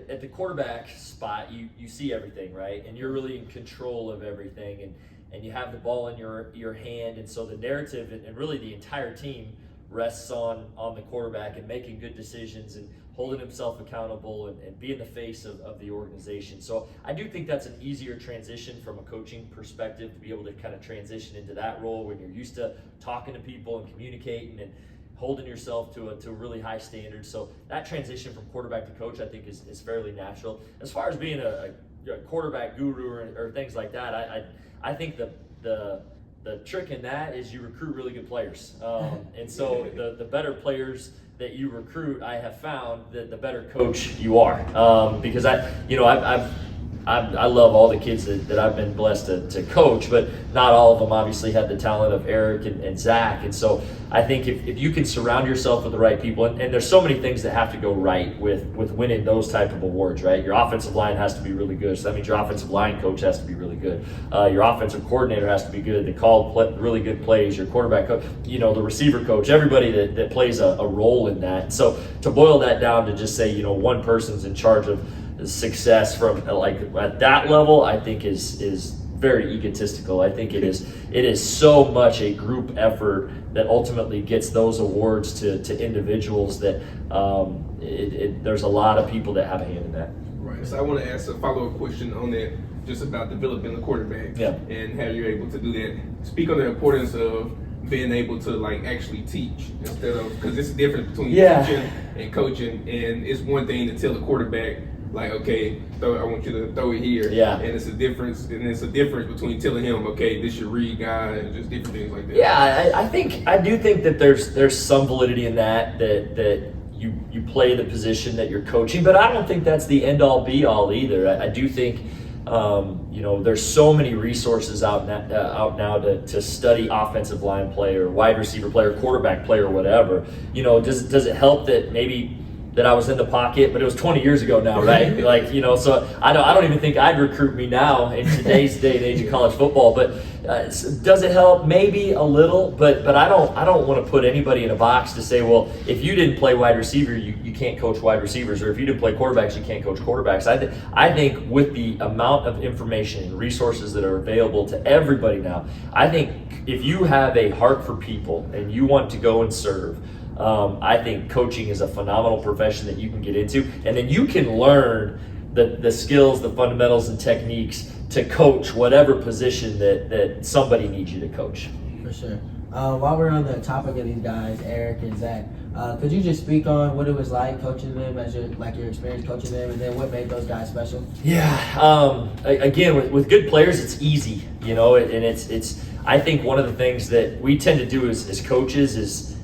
at the quarterback spot, you see everything, right? And you're really in control of everything, and you have the ball in your hand. And so the narrative and really the entire team rests on the quarterback and making good decisions and holding himself accountable and being the face of the organization. So I do think that's an easier transition from a coaching perspective to be able to kind of transition into that role when you're used to talking to people and communicating and holding yourself to a really high standard. So that transition from quarterback to coach, I think, is fairly natural. As far as being a quarterback guru or things like that, I think the trick in that is you recruit really good players. And so the better players that you recruit, I have found that the better coach you are. Because I love all the kids that I've been blessed to coach, but not all of them obviously had the talent of Eric and Zach. And so I think if you can surround yourself with the right people, and there's so many things that have to go right with winning those type of awards, right? Your offensive line has to be really good. So that means your offensive line coach has to be really good. Your offensive coordinator has to be good to call really good plays. Your quarterback coach, the receiver coach, everybody that plays a role in that. So to boil that down to just say, one person's in charge of success from at that level, I think is very egotistical. I think it is so much a group effort that ultimately gets those awards to individuals that there's a lot of people that have a hand in that. Right. So I want to ask a follow-up question on that, just about developing the quarterback and how you're able to do that. Speak on the importance of being able to actually teach instead of, because it's a difference between teaching and coaching, and it's one thing to tell a quarterback okay, I want you to throw it here. Yeah. And it's a difference between telling him, okay, this your read guy, and just different things like that. Yeah, I do think that there's some validity in that you play the position that you're coaching, but I don't think that's the end all be all either. I do think there's so many resources out now to study offensive line player, wide receiver player, quarterback player, whatever. Does it help that maybe that I was in the pocket, but it was 20 years ago now, right? So I don't even think I'd recruit me now in today's day and age of college football. But does it help? Maybe a little, but I don't want to put anybody in a box to say, well, if you didn't play wide receiver, you can't coach wide receivers, or if you didn't play quarterbacks, you can't coach quarterbacks. I think with the amount of information and resources that are available to everybody now, I think if you have a heart for people and you want to go and serve, I think coaching is a phenomenal profession that you can get into, and then you can learn the skills, the fundamentals, and techniques to coach whatever position that somebody needs you to coach. For sure. While we're on the topic of these guys, Eric and Zach, could you just speak on what it was like coaching them, as your experience coaching them, and then what made those guys special? Yeah. Again, with good players, it's easy, and it's. I think one of the things that we tend to do as coaches is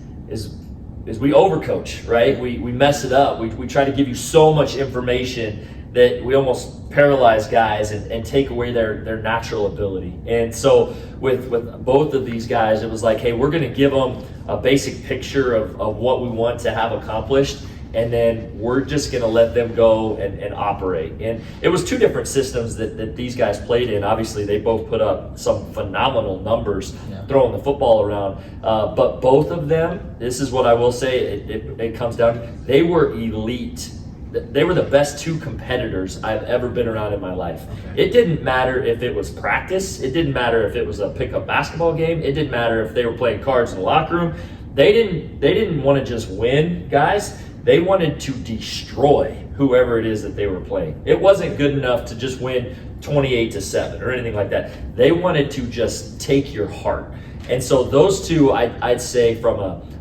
we overcoach, right? We mess it up. We try to give you so much information that we almost paralyze guys and take away their natural ability. And so with both of these guys, it was like, hey, we're going to give them a basic picture of what we want to have accomplished, and then we're just going to let them go and operate. And it was two different systems that these guys played in. Obviously, they both put up some phenomenal numbers throwing the football around. But both of them, this is what I will say, it comes down, they were elite. They were the best two competitors I've ever been around in my life. Okay. It didn't matter if it was practice. It didn't matter if it was a pickup basketball game. It didn't matter if they were playing cards in the locker room. They didn't want to just win, guys. They wanted to destroy. whoever it is that they were playing. It wasn't good enough to just win 28-7 or anything like that. They wanted to just take your heart. And so those two, I'd say from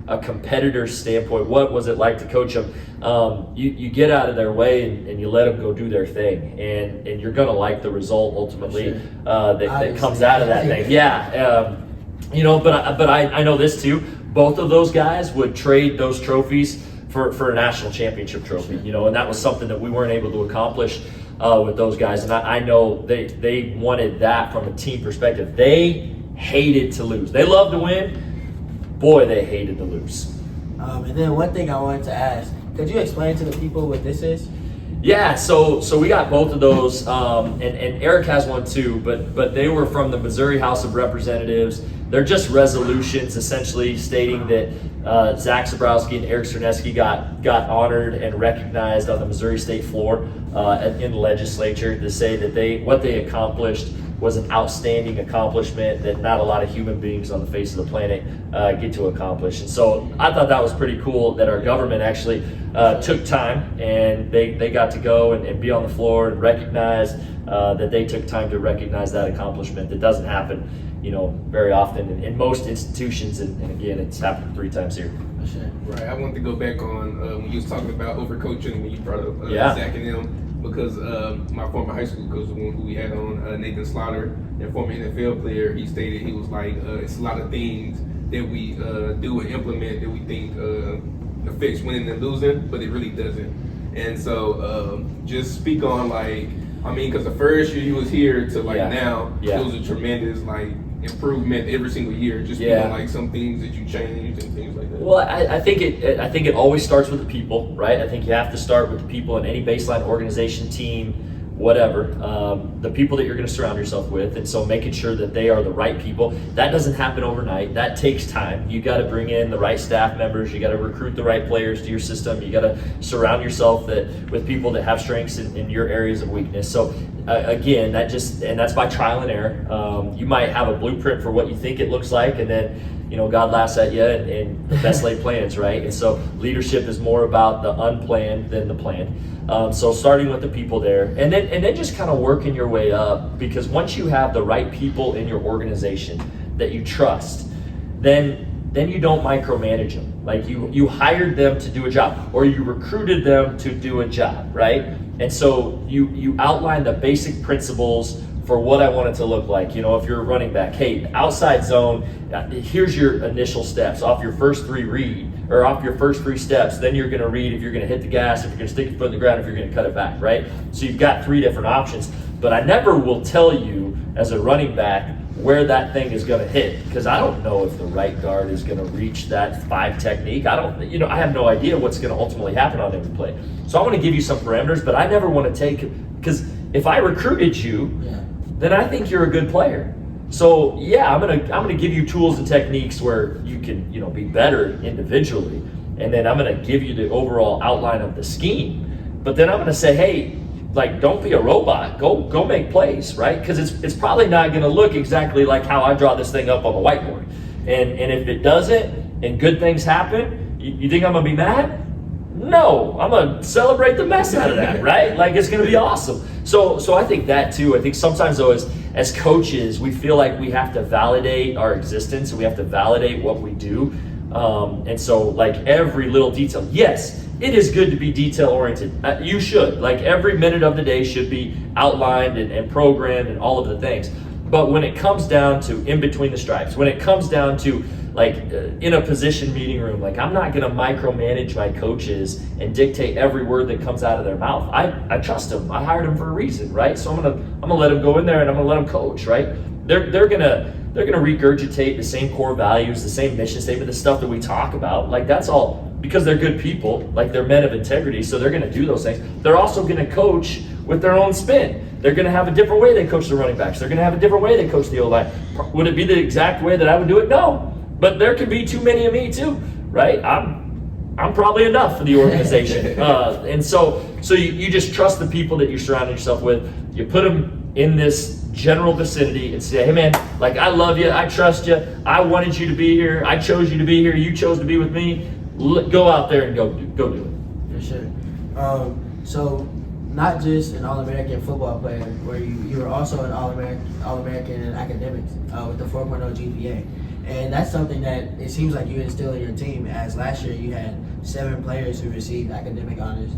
a competitor standpoint, what was it like to coach them? You get out of their way and you let them go do their thing, and you're going to like the result ultimately that comes out of that thing. Yeah, but I know this too. Both of those guys would trade those trophies for a national championship trophy, and that was something that we weren't able to accomplish with those guys. And I know they wanted that from a team perspective. They hated to lose. They loved to win. Boy, they hated to lose. And then one thing I wanted to ask, could you explain to the people what this is? Yeah, so we got both of those, and Eric has one too, but they were from the Missouri House of Representatives. They're just resolutions essentially stating that Zach Zabrowski and Eric Cerneski got honored and recognized on the Missouri State floor in the legislature to say that what they accomplished was an outstanding accomplishment that not a lot of human beings on the face of the planet get to accomplish. And so I thought that was pretty cool that our government actually took time and they got to go and be on the floor and recognize that they took time to recognize that accomplishment. That doesn't happen, very often in most institutions. And again, it's happened 3 times here. Right. I wanted to go back on when you was talking about overcoaching when you brought up Zach and them. Because my former high school coach, the one who we had on, Nathan Slaughter, a former NFL player, he stated, he was like, it's a lot of things that we do and implement that we think affects winning and losing, but it really doesn't. And so just speak on because the first year you was here to now, it was a tremendous improvement every single year. Just some things that you changed and things like that. Well, I think it always starts with the people, right? I think you have to start with the people in any baseline organization, team, whatever, the people that you're going to surround yourself with. And so making sure that they are the right people. That doesn't happen overnight. That takes time. You got to bring in the right staff members. You got to recruit the right players to your system. You got to surround yourself with people that have strengths in your areas of weakness. So again, that's by trial and error. You might have a blueprint for what you think it looks like, and then God laughs at you and the best laid plans, right? And so leadership is more about the unplanned than the planned. So starting with the people there, and then just kind of working your way up, because once you have the right people in your organization that you trust, then you don't micromanage them. Like you hired them to do a job, or you recruited them to do a job, right? And so you outline the basic principles for what I want it to look like. If you're a running back, hey, outside zone, here's your initial steps. Off your first 3 steps, then you're gonna read if you're gonna hit the gas, if you're gonna stick your foot in the ground, if you're gonna cut it back, right? So you've got 3 different options. But I never will tell you as a running back where that thing is gonna hit, because I don't know if the right guard is gonna reach that 5 technique. I have no idea what's gonna ultimately happen on every play. So I wanna give you some parameters, but I never wanna take, because if I recruited you, then I think you're a good player. So I'm gonna give you tools and techniques where you can be better individually, and then I'm gonna give you the overall outline of the scheme. But then I'm gonna say, hey, don't be a robot. Go make plays, right? Because it's probably not gonna look exactly like how I draw this thing up on the whiteboard. And if it doesn't, and good things happen, you think I'm gonna be mad? No, I'm gonna celebrate the mess out of that, right? It's gonna be awesome. So I think that too. I think sometimes though, as coaches, we feel like we have to validate our existence, and we have to validate what we do. And so every little detail, yes, it is good to be detail oriented. You should, every minute of the day should be outlined and programmed and all of the things. But when it comes down to in between the stripes, when it comes down to in a position meeting room, I'm not going to micromanage my coaches and dictate every word that comes out of their mouth. I trust them. I hired them for a reason, right? So I'm gonna let them go in there and I'm gonna let them coach, right? They're gonna regurgitate the same core values, the same mission statement, the stuff that we talk about. That's all because they're good people, they're men of integrity. So they're gonna do those things. They're also gonna coach with their own spin. They're going to have a different way they coach the running backs. They're going to have a different way they coach the O-line. Would it be the exact way that I would do it? No. But there could be too many of me too, right? I'm probably enough for the organization. And so you just trust the people that you surround yourself with. You put them in this general vicinity and say, hey man, I love you. I trust you. I wanted you to be here. I chose you to be here. You chose to be with me. Go out there and go do it. For sure. So, not just an All-American football player, where you were also an All-American in academics with the 4.0 GPA. And that's something that it seems like you instill in your team, as last year you had 7 players who received academic honors.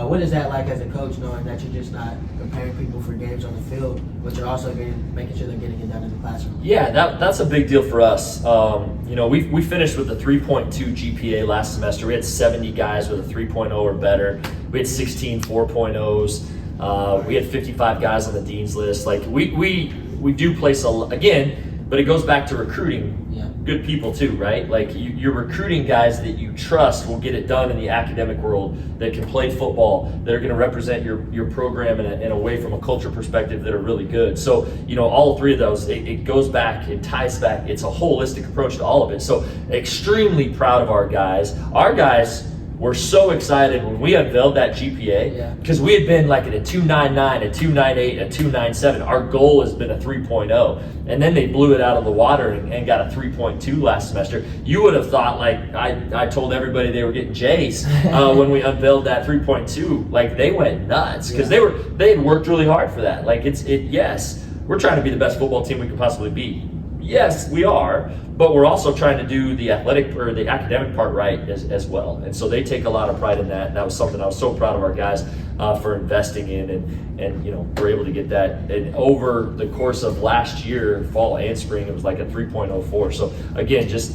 What is that like as a coach, knowing that you're just not comparing people for games on the field, but you're also making sure they're getting it done in the classroom? Yeah, that's a big deal for us. We finished with a 3.2 GPA last semester. We had 70 guys with a 3.0 or better. We had 16 4.0s. We had 55 guys on the dean's list. Like we do place again, but it goes back to recruiting good people too, right? Like you're recruiting guys that you trust will get it done in the academic world, that can play football, that are going to represent your program in a way from a culture perspective that are really good. So, all 3 of those, it goes back, it ties back. It's a holistic approach to all of it. So extremely proud of our guys. Our guys were so excited when we unveiled that GPA, because we had been like at a 2.99, a 2.98, a 2.97. Our goal has been a 3.0, and then they blew it out of the water and got a 3.2 last semester. You would have thought, like I told everybody they were getting J's when we unveiled that 3.2. Like they went nuts because they had worked really hard for that. Like yes, we're trying to be the best football team we could possibly be. Yes, we are, but we're also trying to do the athletic or the academic part right as well. And so they take a lot of pride in that. And that was something I was so proud of our guys for investing in, and we're able to get that. And over the course of last year, fall and spring, it was like a 3.04. So again, just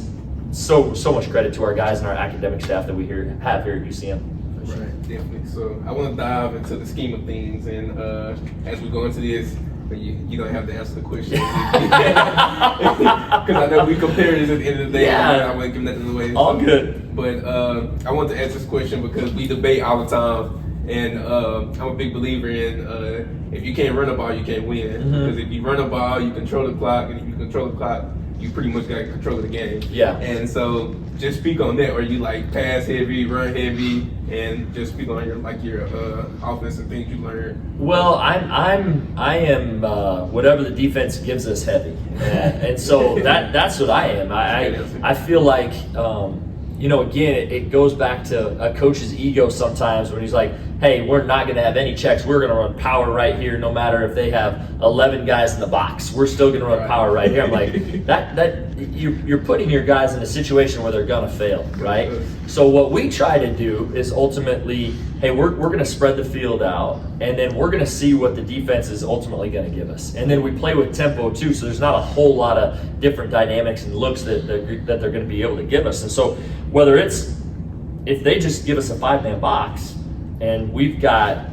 so much credit to our guys and our academic staff that we have here at UCM. Right, definitely. So I want to dive into the scheme of things, and as we go into this, you're going to have to answer the question. Because I know we compare this at the end of the day. I wouldn't give nothing away. All good. But I want to ask this question because we debate all the time. And I'm a big believer in if you can't run a ball, you can't win. Because if you run a ball, you control the clock. And if you control the clock, you pretty much got control of the game. Yeah. And so just speak on that. Are you like pass heavy, run heavy, and just speak on your offensive things you learned? Well, I am whatever the defense gives us heavy, and so that's what I am. I feel like again it goes back to a coach's ego sometimes when he's like, hey, we're not going to have any checks. We're going to run power right here, no matter if they have 11 guys in the box. We're still going to run power right here. I'm like, that you're putting your guys in a situation where they're going to fail, right? So what we try to do is ultimately, hey, we're going to spread the field out, and then we're going to see what the defense is ultimately going to give us. And then we play with tempo too, so there's not a whole lot of different dynamics and looks that they're going to be able to give us. And so whether it's, if they just give us a 5-man box, and we've got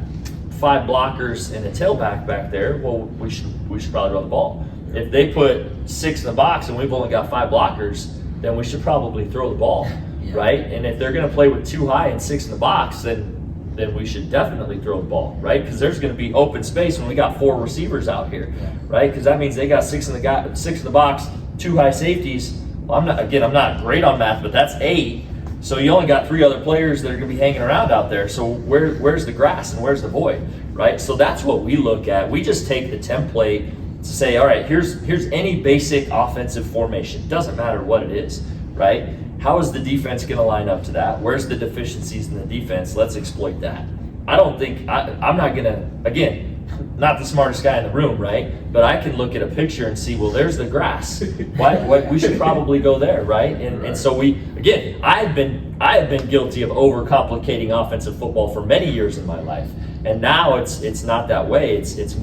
5 blockers and a tailback back there, well, we should probably run the ball. If they put 6 in the box and we've only got 5 blockers, then we should probably throw the ball, right? And if they're going to play with 2 high and 6 in the box, then we should definitely throw the ball, right? Because there's going to be open space when we got 4 receivers out here, right? Because that means they got 6 in the box, 2 high safeties. Well, I'm not great on math, but that's 8. So you only got 3 other players that are going to be hanging around out there. So where's the grass and where's the void, right? So that's what we look at. We just take the template to say, all right, here's any basic offensive formation. Doesn't matter what it is, right? How is the defense going to line up to that? Where's the deficiencies in the defense? Let's exploit that. I don't think I'm not going to, again, not the smartest guy in the room, right? But I can look at a picture and see, well, there's the grass. We should probably go there, right? And so I have been guilty of overcomplicating offensive football for many years in my life. And now it's not that way. It's a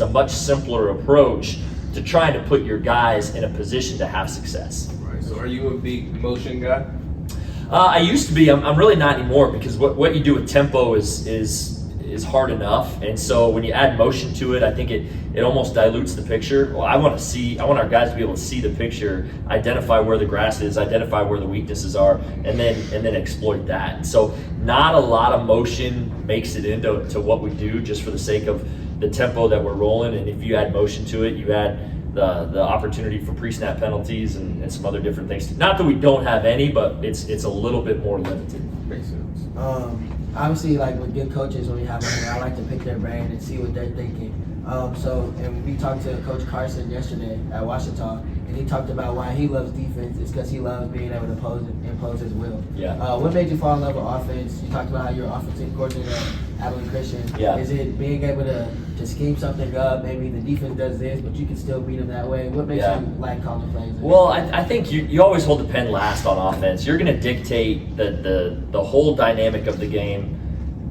much simpler approach to trying to put your guys in a position to have success. Right. So are you a big motion guy? I used to be. I'm really not anymore, because what you do with tempo is hard enough, and so when you add motion to it, I think it almost dilutes the picture. Well, I want our guys to be able to see the picture, identify where the grass is, identify where the weaknesses are, and then exploit that. And so not a lot of motion makes it into what we do, just for the sake of the tempo that we're rolling. And if you add motion to it, you add the opportunity for pre-snap penalties and some other different things. Not that we don't have any, but it's a little bit more limited. Makes sense. Obviously, like with good coaches, when we have them here, I like to pick their brain and see what they're thinking. And we talked to Coach Carson yesterday at Washington, and he talked about why he loves defense is because he loves being able to impose his will. Yeah. What made you fall in love with offense? You talked about how you're an offensive coordinator at Abilene Christian. Yeah. Is it being able to scheme something up? Maybe the defense does this, but you can still beat them that way. What makes you like calling plays? Well, I think you always hold the pen last on offense. You're going to dictate the whole dynamic of the game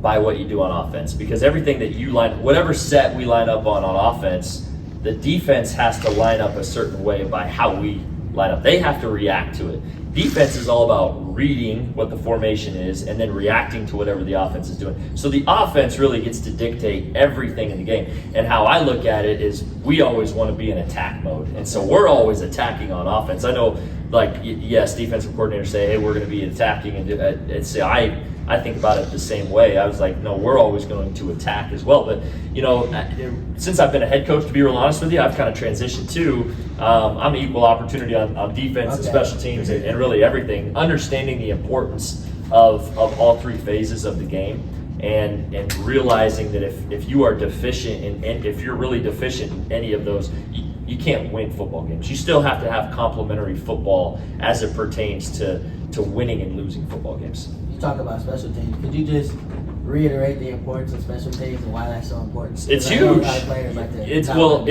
by what you do on offense, because everything that you whatever set we line up on offense, the defense has to line up a certain way by how we line up. They have to react to it. Defense is all about reading what the formation is and then reacting to whatever the offense is doing. So the offense really gets to dictate everything in the game. And how I look at it is we always want to be in attack mode. And so we're always attacking on offense. I know, yes, defensive coordinators say, hey, we're going to be attacking. And say, I think about it the same way. I was like, no, we're always going to attack as well. But, since I've been a head coach, to be real honest with you, I've kind of transitioned to, I'm equal opportunity on defense and special teams and really everything, understanding the importance of all three phases of the game and realizing that if you are deficient and if you're really deficient in any of those, you can't win football games. You still have to have complementary football as it pertains to winning and losing football games. You talk about special teams. Could you just reiterate the importance of special teams and why that's so important? It's huge.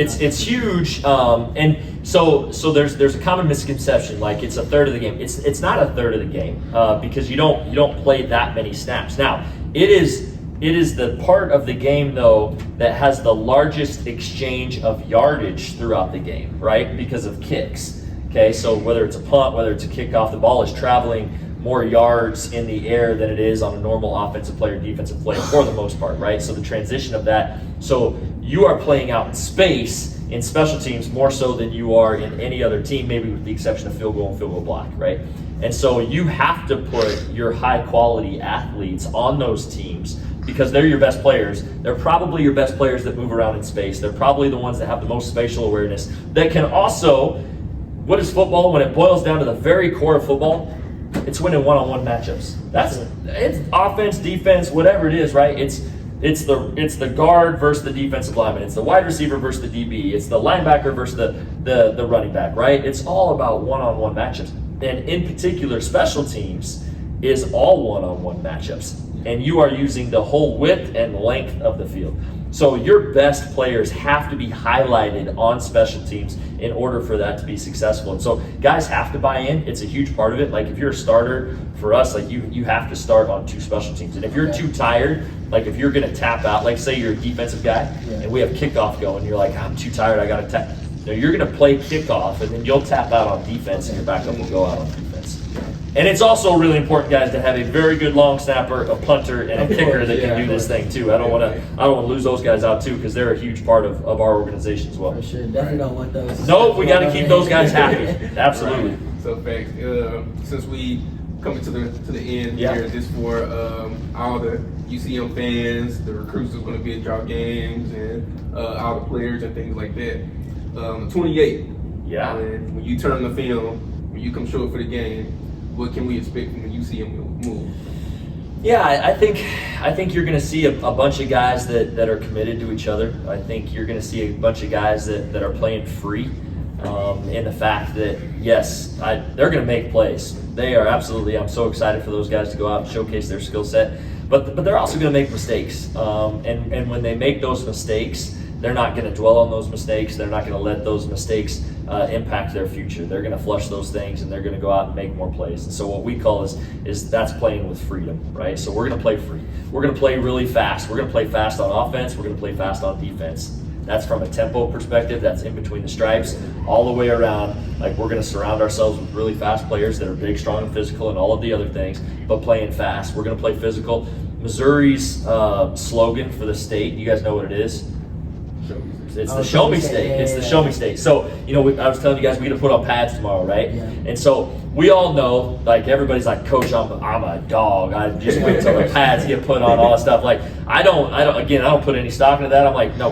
It's huge. And so there's a common misconception, like it's a third of the game. It's not a third of the game because you don't play that many snaps. Now it is the part of the game though that has the largest exchange of yardage throughout the game, right? Because of kicks. Okay, so whether it's a punt, whether it's a kickoff, the ball is traveling more yards in the air than it is on a normal offensive play or defensive play for the most part, right? So the transition of that, so you are playing out in space in special teams more so than you are in any other team, maybe with the exception of field goal and field goal block, right? And so you have to put your high quality athletes on those teams because they're your best players. They're probably your best players that move around in space. They're probably the ones that have the most spatial awareness. They can also, what is football? When it boils down to the very core of football, it's winning one-on-one matchups. It's offense, defense, whatever it is, right? It's the guard versus the defensive lineman. It's the wide receiver versus the DB. It's the linebacker versus the running back, right? It's all about one-on-one matchups. And in particular, special teams is all one-on-one matchups. And you are using the whole width and length of the field. So your best players have to be highlighted on special teams in order for that to be successful. And so guys have to buy in. It's a huge part of it. Like if you're a starter for us, like you have to start on two special teams. And if you're too tired, like if you're going to tap out, like say you're a defensive guy and we have kickoff going, you're like, I'm too tired, I got to tap. No, you're going to play kickoff and then you'll tap out on defense and your backup will go out on defense. And it's also really important, guys, to have a very good long snapper, a punter, and a kicker that can do this thing too. I don't want to lose those guys out too because they're a huge part of our organization as well. For sure, definitely don't want those. Nope, we got to keep those guys happy. Absolutely. Right. So, facts. Since we coming to the end here, just for all the UCM fans, the recruits who's going to be at y'all games, and all the players and things like that. 28. Yeah. And when you turn the film, when you come show up for the game, what can we expect from the UCM move? Yeah, I think you're going to see a bunch of guys that are committed to each other. I think you're going to see a bunch of guys that are playing free in the fact that, yes, they're going to make plays. They are absolutely. I'm so excited for those guys to go out and showcase their skill set. But they're also going to make mistakes. And when they make those mistakes, they're not going to dwell on those mistakes. They're not going to let those mistakes impact their future. They're going to flush those things and they're going to go out and make more plays. And so what we call is that's playing with freedom, right? So we're going to play free. We're going to play really fast. We're going to play fast on offense. We're going to play fast on defense. That's from a tempo perspective. That's in between the stripes, all the way around. Like we're going to surround ourselves with really fast players that are big, strong, and physical, and all of the other things, but playing fast. We're going to play physical. Missouri's slogan for the state, you guys know what it is? It's the show me state. It's the show me state. So, I was telling you guys we're gonna put on pads tomorrow, right? Yeah. And so we all know, like everybody's like, Coach, I'm a dog. I just wait till the pads get put on, all that stuff. Like I don't put any stock into that. I'm like, no,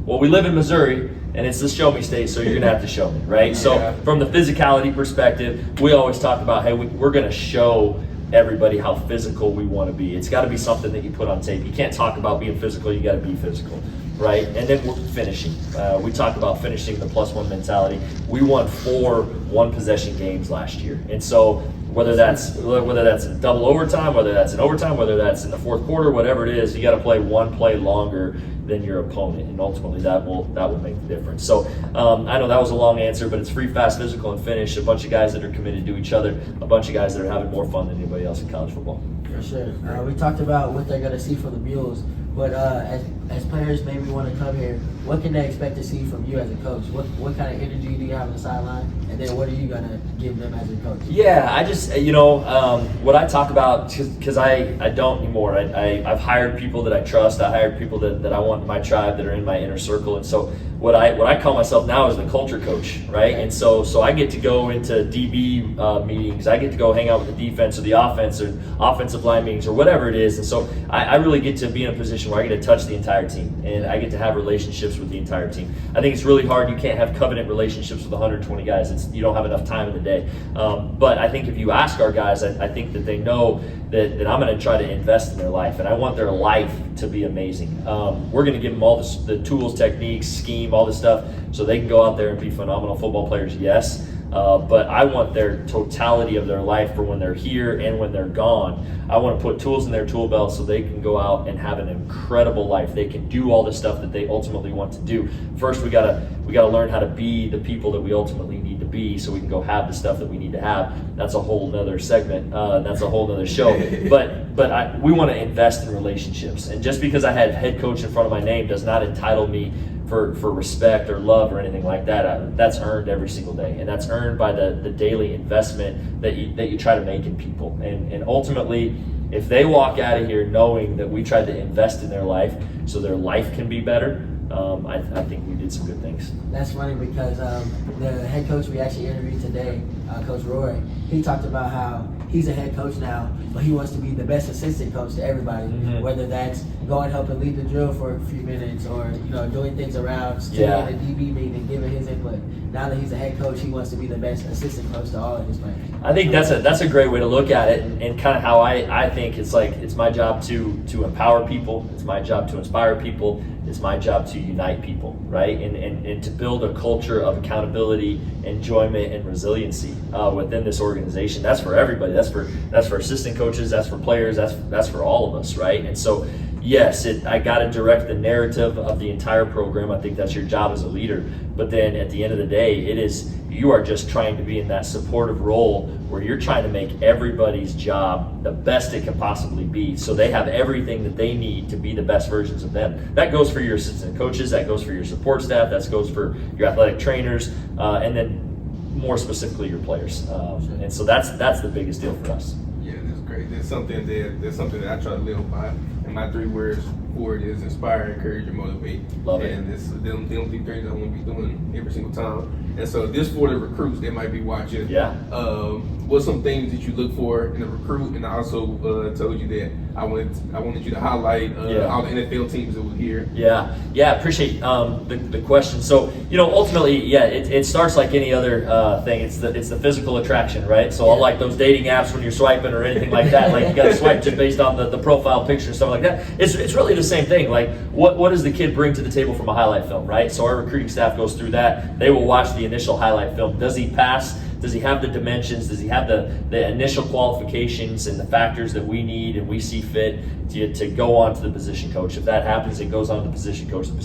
we live in Missouri and it's the show me state, so you're gonna have to show me, right? So from the physicality perspective, we always talk about, hey, we're gonna show everybody how physical we want to be. It's got to be something that you put on tape. You can't talk about being physical, you got to be physical. right? And then we're finishing. We talk about finishing the +1 mentality. We won 4 one-possession games last year. And so whether that's in double overtime, whether that's in overtime, whether that's in the fourth quarter, whatever it is, you got to play one play longer than your opponent, and ultimately that will make the difference. So I know that was a long answer, but it's free, fast, physical, and finish. A bunch of guys that are committed to each other, a bunch of guys that are having more fun than anybody else in college football. For sure. We talked about what they're going to see from the Mules, but as players maybe want to come here, what can they expect to see from you as a coach? What kind of energy do you have on the sideline, and then what are you going to give them as a coach? Yeah, I just, what I talk about, because I don't anymore. I've hired people that I trust. I hired people that I want in my tribe, that are in my inner circle. And so what I call myself now is the culture coach, right? And so I get to go into DB meetings. I get to go hang out with the defense or the offense or offensive line meetings or whatever it is. And so I really get to be in a position where I get to touch the entire team, and I get to have relationships with the entire team. I think it's really hard. You can't have covenant relationships with 120 guys. You don't have enough time in the day. But I think if you ask our guys, I think that they know that I'm going to try to invest in their life, and I want their life to be amazing. We're going to give them all the tools, techniques, scheme, all this stuff, so they can go out there and be phenomenal football players, yes. But I want their totality of their life for when they're here and when they're gone. I want to put tools in their tool belt so they can go out and have an incredible life. They can do all the stuff that they ultimately want to do. First, we gotta learn how to be the people that we ultimately need to be, so we can go have the stuff that we need to have. That's a whole nother segment. That's a whole nother show. But we want to invest in relationships. And just because I had head coach in front of my name does not entitle me for respect or love or anything like that. That's earned every single day, and that's earned by the daily investment that you try to make in people. And ultimately, if they walk out of here knowing that we tried to invest in their life so their life can be better, I think we did some good things. That's funny because the head coach we actually interviewed today, Coach Roy, he talked about how he's a head coach now, but he wants to be the best assistant coach to everybody, whether that's going helping lead the drill for a few minutes or doing things around, sitting in a DB meeting and giving his input. Now that he's a head coach, he wants to be the best assistant coach to all of his players. I think that's a great way to look at it, and kind of how I think it's like it's my job to empower people, it's my job to inspire people, it's my job to unite people, right? And to build a culture of accountability, enjoyment, and resiliency within this organization. That's for everybody. That's for assistant coaches. That's for players. That's for all of us, right? And so, yes, I got to direct the narrative of the entire program. I think that's your job as a leader. But then at the end of the day, you are just trying to be in that supportive role where you're trying to make everybody's job the best it can possibly be, so they have everything that they need to be the best versions of them. That goes for your assistant coaches, that goes for your support staff, that goes for your athletic trainers, and then more specifically your players. And so that's the biggest deal for us. Yeah, that's great. That's something that I try to live by. And my 3 words for it is inspire, encourage, and motivate. Love it. And it's them 3 things I want to be doing every single time. And so this for the recruits that might be watching. Yeah. What's some things that you look for in a recruit? And I also told you that I wanted you to highlight all the NFL teams that were here. Yeah, appreciate the question. So ultimately, it starts like any other thing. It's the physical attraction, right? So unlike those dating apps when you're swiping or anything like that, like you got to swipe just based on the profile picture and stuff like that. It's really the same thing. Like what does the kid bring to the table from a highlight film, right? So our recruiting staff goes through that. They will watch the initial highlight film. Does he pass? Does he have the dimensions? Does he have the initial qualifications and the factors that we need and we see fit to go on to the position coach? If that happens, it goes on to the position coach. The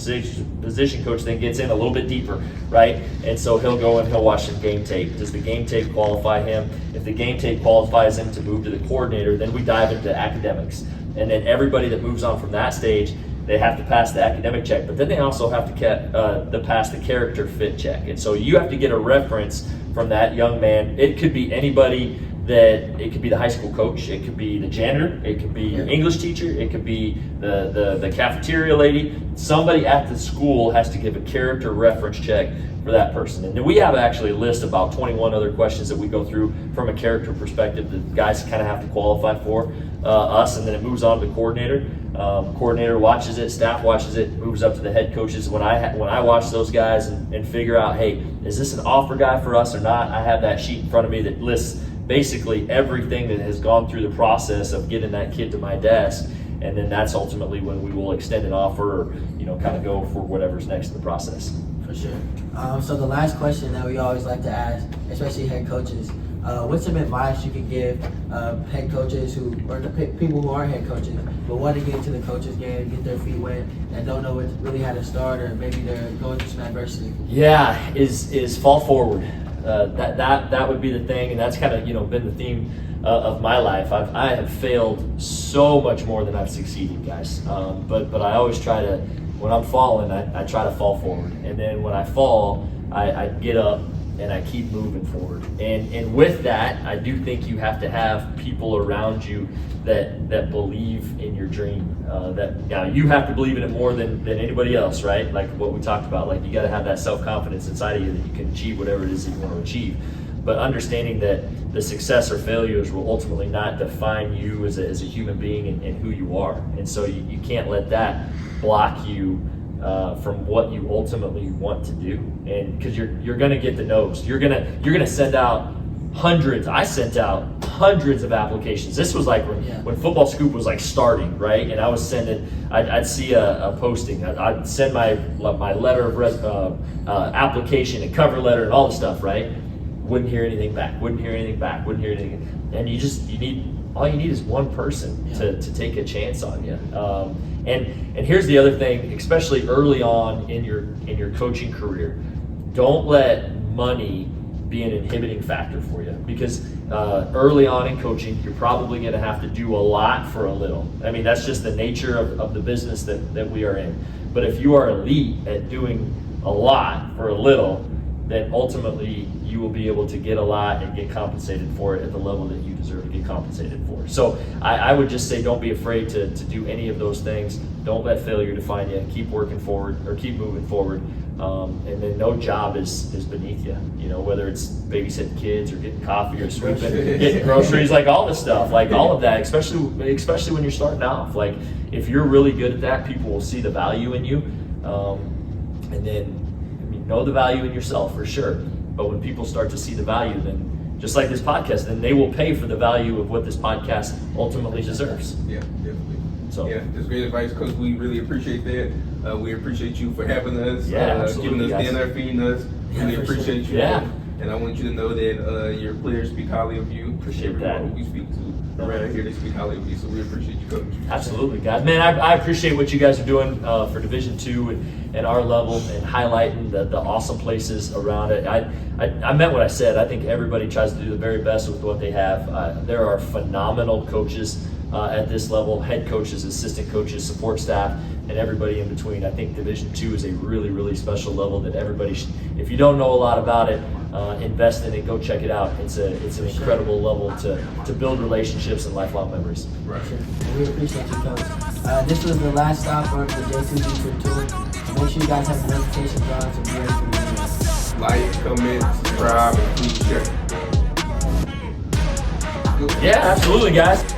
position coach then gets in a little bit deeper, right? And so he'll go and he'll watch some game tape. Does the game tape qualify him? If the game tape qualifies him to move to the coordinator, then we dive into academics. And then everybody that moves on from that stage, they have to pass the academic check, but then they also have to pass the character fit check. And so you have to get a reference from that young man. It could be anybody it could be the high school coach, it could be the janitor, it could be your English teacher, it could be the cafeteria lady. Somebody at the school has to give a character reference check for that person. And then we have actually a list of about 21 other questions that we go through from a character perspective that guys kind of have to qualify for us, and then it moves on to the coordinator. Coordinator watches it, staff watches it, moves up to the head coaches. When I watch those guys and figure out, hey, is this an offer guy for us or not? I have that sheet in front of me that lists basically everything that has gone through the process of getting that kid to my desk. and then that's ultimately when we will extend an offer or, kind of go for whatever's next in the process. For sure. So the last question that we always like to ask, especially head coaches, what's some advice you can give head coaches or the people who aren't head coaches but want to get into the coaches game, get their feet wet, and don't know really how to start, or maybe they're going through some adversity? Yeah, is fall forward. That would be the thing, and that's kind of been the theme of my life. I have failed so much more than I've succeeded, guys. But I always try to, when I'm falling, I try to fall forward, and then when I fall, I get up and I keep moving forward. And with that, I do think you have to have people around you that believe in your dream. Now you have to believe in it more than anybody else, right? Like what we talked about. Like you got to have that self-confidence inside of you that you can achieve whatever it is that you want to achieve. But understanding that the success or failures will ultimately not define you as a human being and who you are. And so you can't let that block you from what you ultimately want to do. And because you're gonna get the no's. You're gonna send out hundreds. I sent out hundreds of applications. This was like when Football Scoop was like starting, right? And I was sending. I'd see a posting. I'd send my letter of application and cover letter and all the stuff, right? Wouldn't hear anything back. And all you need is one person to take a chance on you. And here's the other thing, especially early on in your coaching career, don't let money be an inhibiting factor for you, because early on in coaching, you're probably going to have to do a lot for a little. I mean, that's just the nature of the business that we are in. But if you are elite at doing a lot for a little, then ultimately you will be able to get a lot and get compensated for it at the level that you deserve to get compensated for. So I would just say, don't be afraid to do any of those things. Don't let failure define you. Keep working forward, or keep moving forward. And then no job is beneath you. Whether it's babysitting kids or getting coffee or sweeping, getting groceries, like all this stuff, like all of that, especially when you're starting off. Like if you're really good at that, people will see the value in you. And then know the value in yourself for sure. But when people start to see the value, then just like this podcast, then they will pay for the value of what this podcast ultimately deserves. Yeah, definitely. So yeah, that's great advice, Coach. We really appreciate that. We appreciate you for having us, giving us dinner, feeding us. Really appreciate you. Yeah. And I want you to know that your players speak highly of you. Appreciate that. Who we speak to around here, they speak highly of you. So we appreciate you, Coach. Absolutely, guys. Man, I appreciate what you guys are doing for Division II and our level, and highlighting the awesome places around it. I meant what I said. I think everybody tries to do the very best with what they have. There are phenomenal coaches at this level, head coaches, assistant coaches, support staff, and everybody in between. I think Division II is a really, really special level that everybody should, if you don't know a lot about it, invest in it, go check it out. It's an incredible level to build relationships and lifelong memories. Right. We appreciate you, Coach. This was the last stop on the J2B tour. Make sure you guys have the notifications on to be ready for the video. Like, comment, subscribe, and please share. Yeah, absolutely, guys.